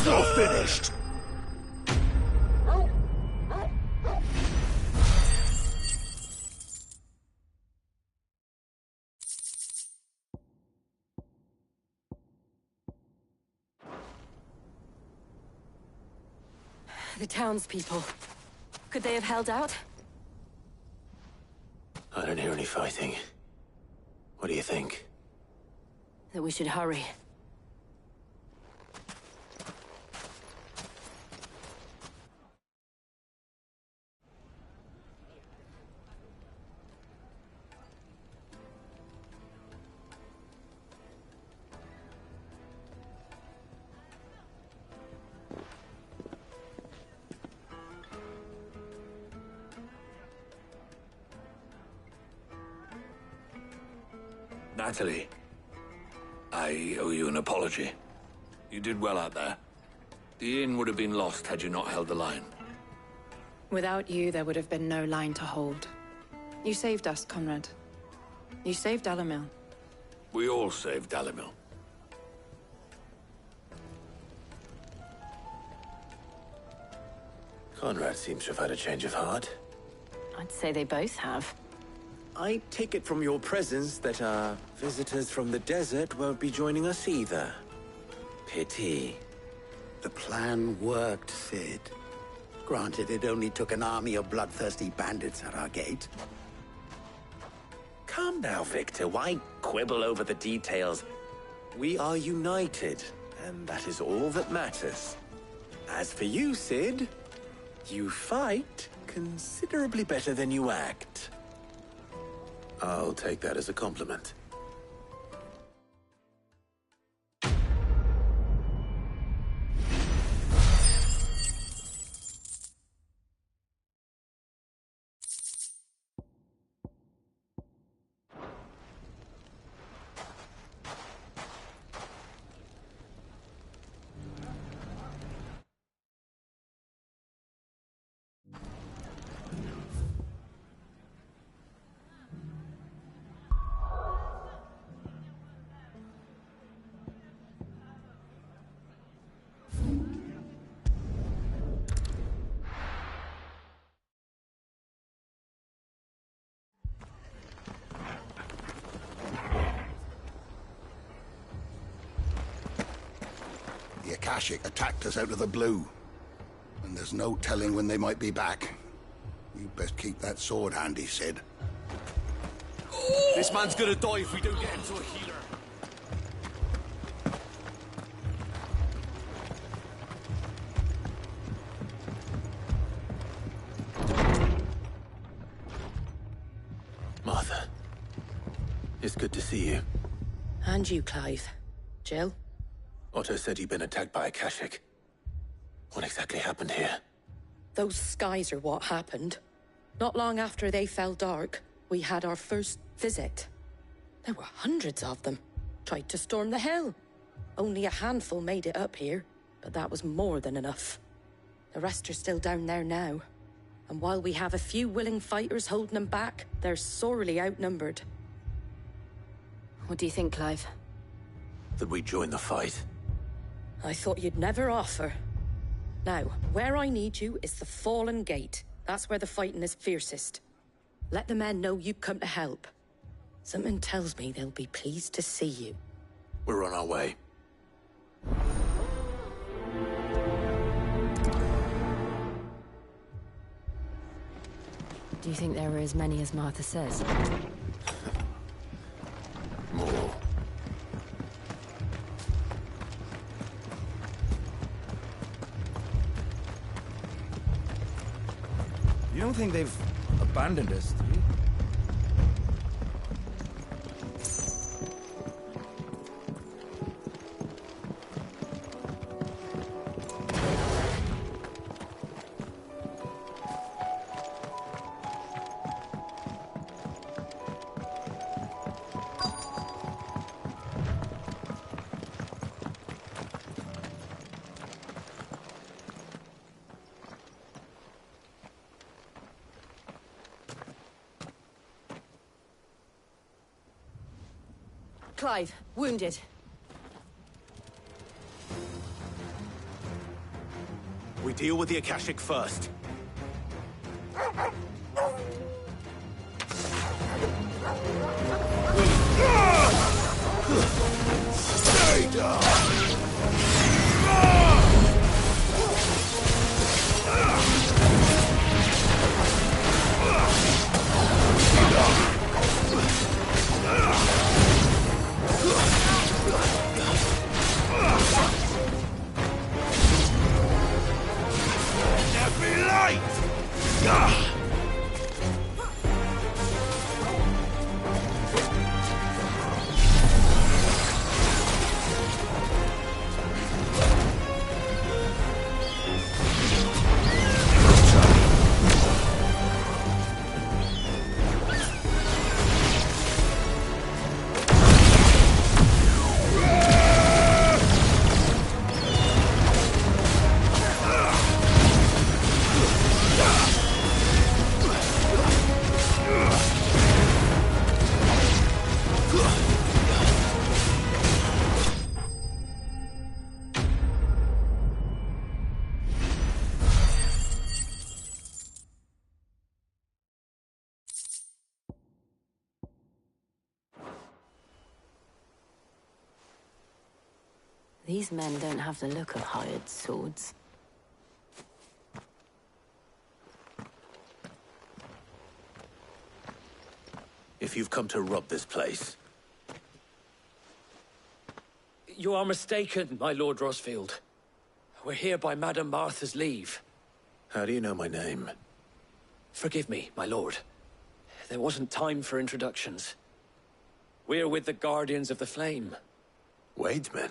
You're finished. The townspeople. Could they have held out? I don't hear any fighting. What do you think? That we should hurry. Natalie, I owe you an apology. You did well out there. The inn would have been lost had you not held the line. Without you, there would have been no line to hold. You saved us, Conrad. You saved Dalimil. We all saved Dalimil. Conrad seems to have had a change of heart. I'd say they both have. I take it from your presence that our visitors from the desert won't be joining us either. Pity. The plan worked, Sid. Granted, it only took an army of bloodthirsty bandits at our gate. Come now, Victor. Why quibble over the details? We are united, and that is all that matters. As for you, Sid, you fight considerably better than you act. I'll take that as a compliment. The Akashic attacked us out of the blue, and there's no telling when they might be back. You best keep that sword handy, Sid. This man's gonna die if we don't get him to a healer. Martha, it's good to see you. And you, Clive. Jill? Otto said you'd been attacked by Akashic. What exactly happened here? Those skies are what happened. Not long after they fell dark, we had our first visit. There were hundreds of them. Tried to storm the hill. Only a handful made it up here, but that was more than enough. The rest are still down there now. And while we have a few willing fighters holding them back, they're sorely outnumbered. What do you think, Clive? That we join the fight. I thought you'd never offer. Now, where I need you is the Fallen Gate. That's where the fighting is fiercest. Let the men know you've come to help. Something tells me they'll be pleased to see you. We're on our way. Do you think there were as many as Martha says? More. You don't think they've abandoned us, do you? Clive, wounded. We deal with the Akashic first. Stay down! These men don't have the look of hired swords. If you've come to rob this place, You are mistaken, my Lord Rosfield. We're here by Madame Martha's leave. How do you know my name? Forgive me, my lord. There wasn't time for introductions. We're with the Guardians of the Flame. Wade's men?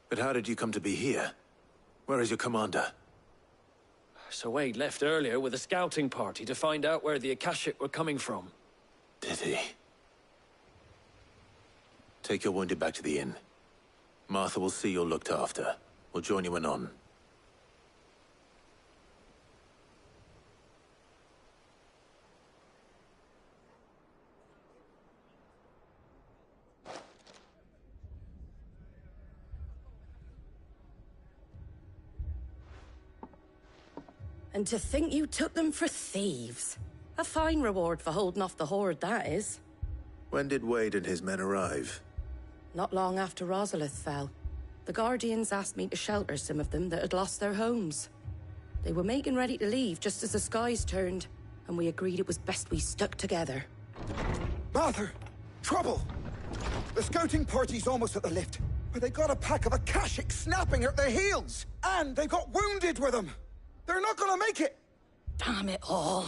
But how did you come to be here? Where is your commander? Sir Wade left earlier with a scouting party to find out where the Akashic were coming from. Did he? Take your wounded back to the inn. Martha will see you're looked after. We'll join you anon. And to think you took them for thieves. A fine reward for holding off the horde, that is. When did Wade and his men arrive? Not long after Rosalith fell. The Guardians asked me to shelter some of them that had lost their homes. They were making ready to leave just as the skies turned, and we agreed it was best we stuck together. Martha! Trouble! The scouting party's almost at the lift, but they got a pack of Akashic snapping at their heels! And they got wounded with them! They're not gonna make it! Damn it all.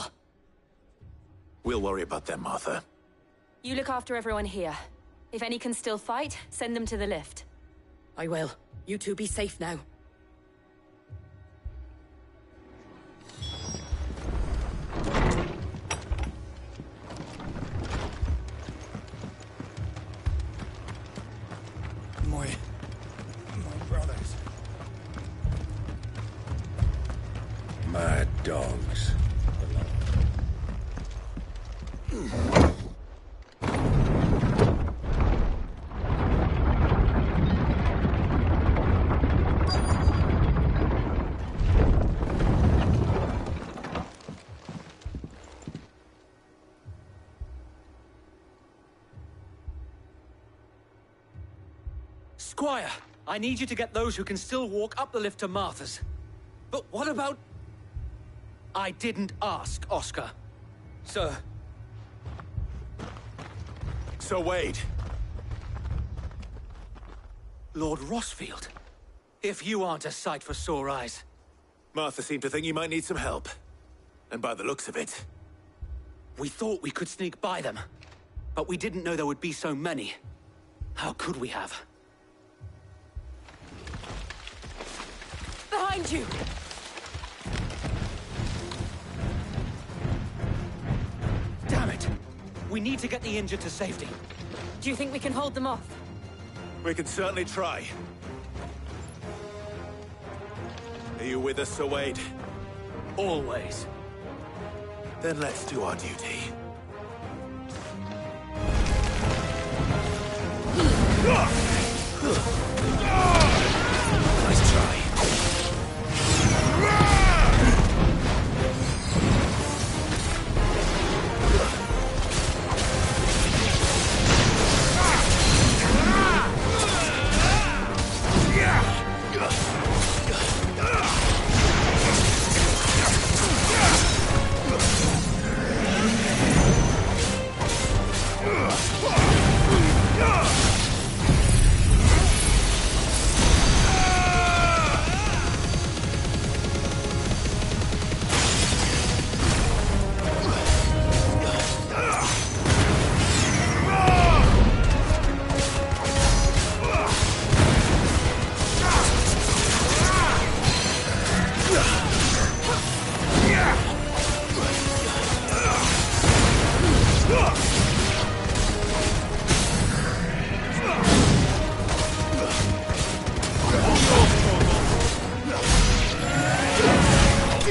We'll worry about them, Martha. You look after everyone here. If any can still fight, send them to the lift. I will. You two be safe now. My brothers. Mad dogs. Squire, I need you to get those who can still walk up the lift to Martha's. But what about... I didn't ask, Oscar. Sir. Sir Wade. Lord Rosfield. If you aren't a sight for sore eyes. Martha seemed to think you might need some help. And by the looks of it... We thought we could sneak by them. But we didn't know there would be so many. How could we have? Behind you! Damn it! We need to get the injured to safety. Do you think we can hold them off? We can certainly try. Are you with us, Sir Wade? Always. Then let's do our duty. Nice try.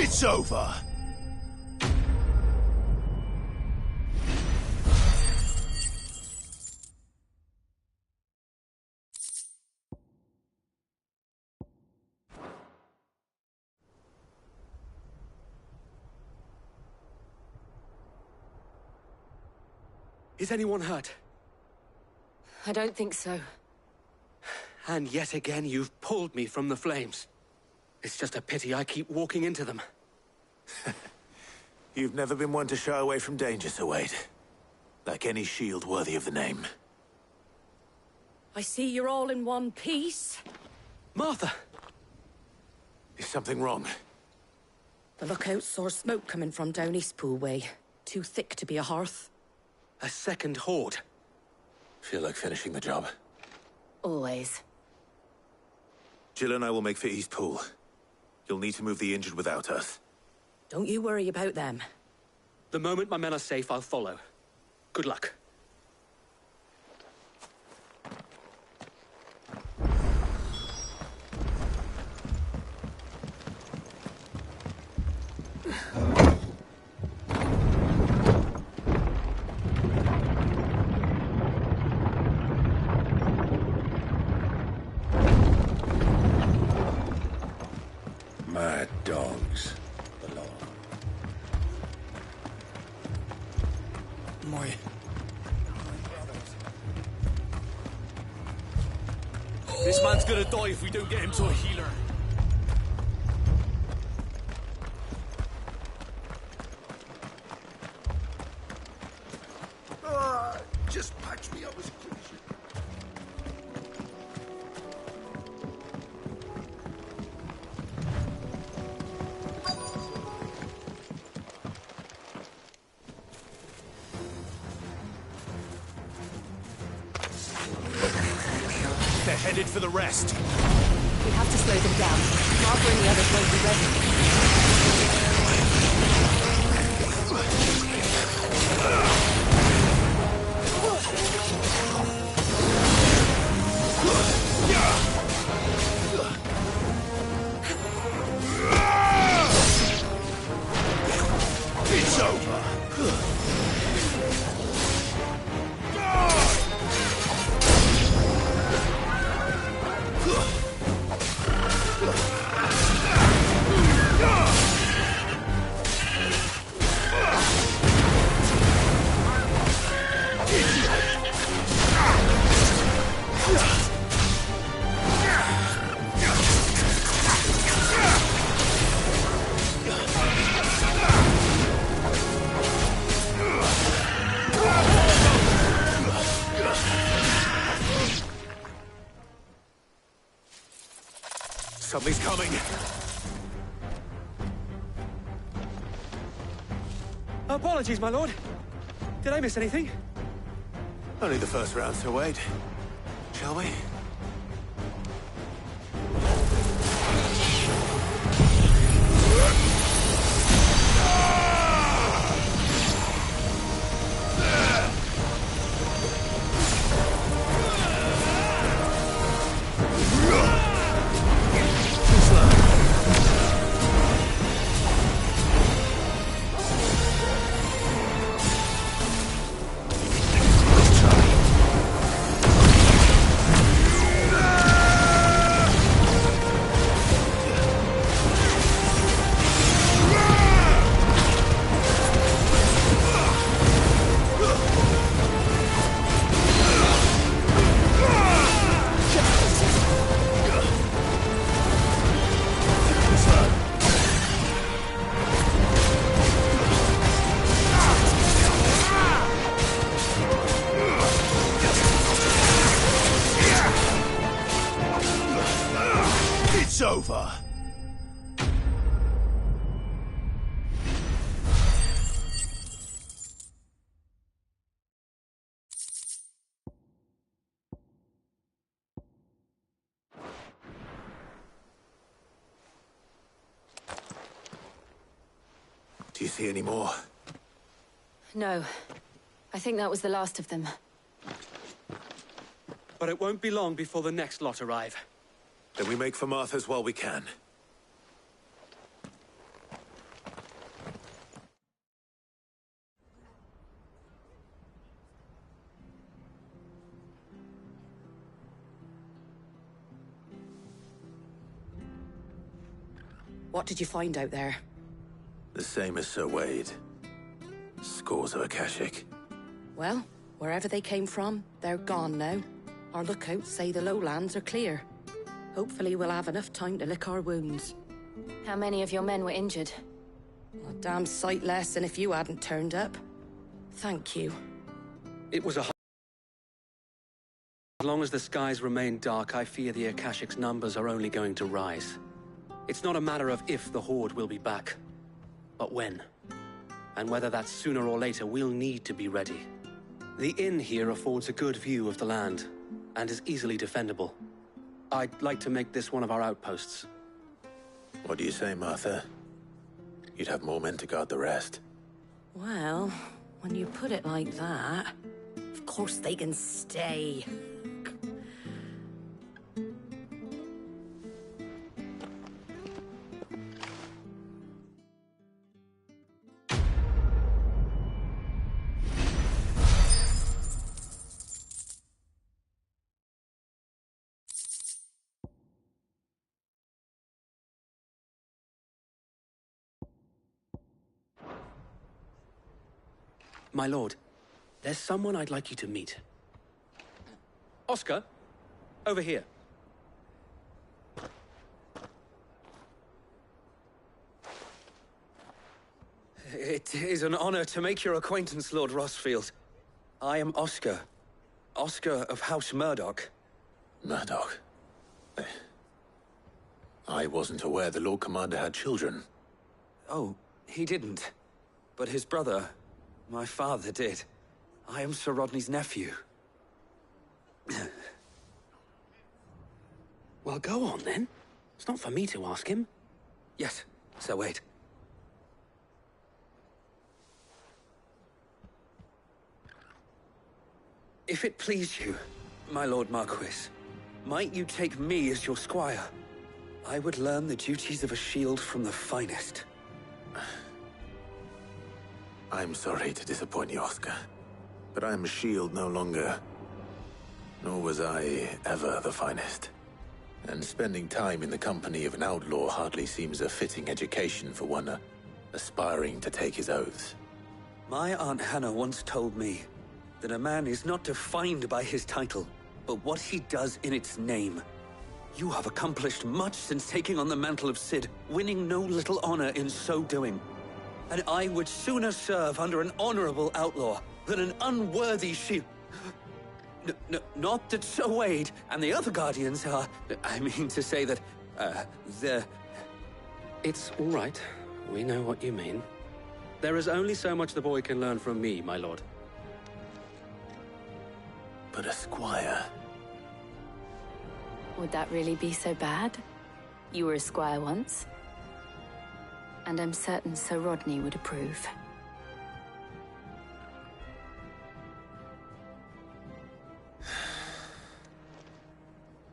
It's over. Is anyone hurt? I don't think so. And yet again, you've pulled me from the flames. It's just a pity I keep walking into them. You've never been one to shy away from danger, Sir Wade. Like any shield worthy of the name. I see you're all in one piece. Martha! Is something wrong? The lookout saw smoke coming from down Eastpool way. Too thick to be a hearth. A second horde. Feel like finishing the job. Always. Jill and I will make for Eastpool. You'll need to move the injured without us. Don't you worry about them. The moment my men are safe, I'll follow. Good luck. Mad dogs. My... This man's gonna die if we don't get him to a healer. Just patch me up as quick as you... They're headed for the rest. We have to slow them down. Martha and the others won't be ready. It's over. Something's coming. Apologies, my lord. Did I miss anything? Only the first round, so wait. Shall we? It's over. Do you see any more? No. I think that was the last of them. But it won't be long before the next lot arrive. Then we make for Martha's while we can. What did you find out there? The same as Sir Wade. Scores of Akashic. Well, wherever they came from, they're gone now. Our lookouts say the lowlands are clear. Hopefully we'll have enough time to lick our wounds. How many of your men were injured? A damn sight less than if you hadn't turned up. Thank you. It was a As long as the skies remain dark, I fear the Akashic's numbers are only going to rise. It's not a matter of if the Horde will be back, but when. And whether that's sooner or later, we'll need to be ready. The inn here affords a good view of the land, and is easily defendable. I'd like to make this one of our outposts. What do you say, Martha? You'd have more men to guard the rest. Well, when you put it like that, of course they can stay. My lord, there's someone I'd like you to meet. Oscar, over here. It is an honor to make your acquaintance, Lord Rossfield. I am Oscar. Oscar of House Murdoch. Murdoch? I wasn't aware the Lord Commander had children. Oh, he didn't. But his brother, my father, did. I am Sir Rodney's nephew. Well, go on, then. It's not for me to ask him. Yes, Sir Wade. If it please you, my Lord Marquis, might you take me as your squire? I would learn the duties of a shield from the finest. I'm sorry to disappoint you, Oscar, but I'm a shield no longer. Nor was I ever the finest. And spending time in the company of an outlaw hardly seems a fitting education for one aspiring to take his oaths. My Aunt Hannah once told me that a man is not defined by his title, but what he does in its name. You have accomplished much since taking on the mantle of Cid, winning no little honor in so doing. And I would sooner serve under an honorable outlaw than an unworthy shield. Not that Sir Wade and the other Guardians are... I mean to say that, they're... It's all right. We know what you mean. There is only so much the boy can learn from me, my lord. But a squire... Would that really be so bad? You were a squire once. And I'm certain Sir Rodney would approve.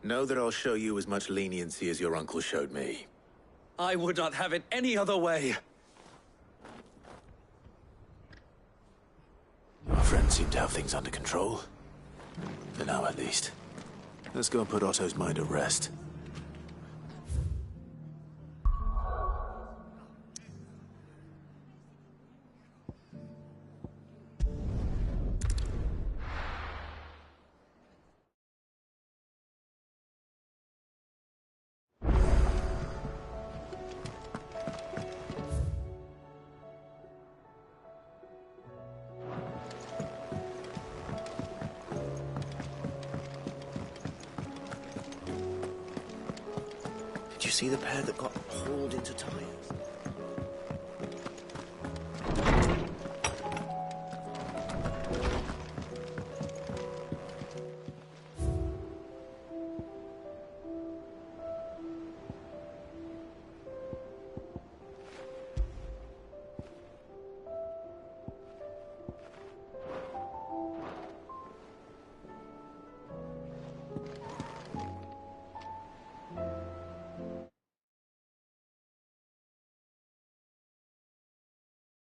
Know that I'll show you as much leniency as your uncle showed me. I would not have it any other way. Our friends seem to have things under control. For now, at least. Let's go and put Otto's mind at rest. Did you see the pair that got hauled into tires?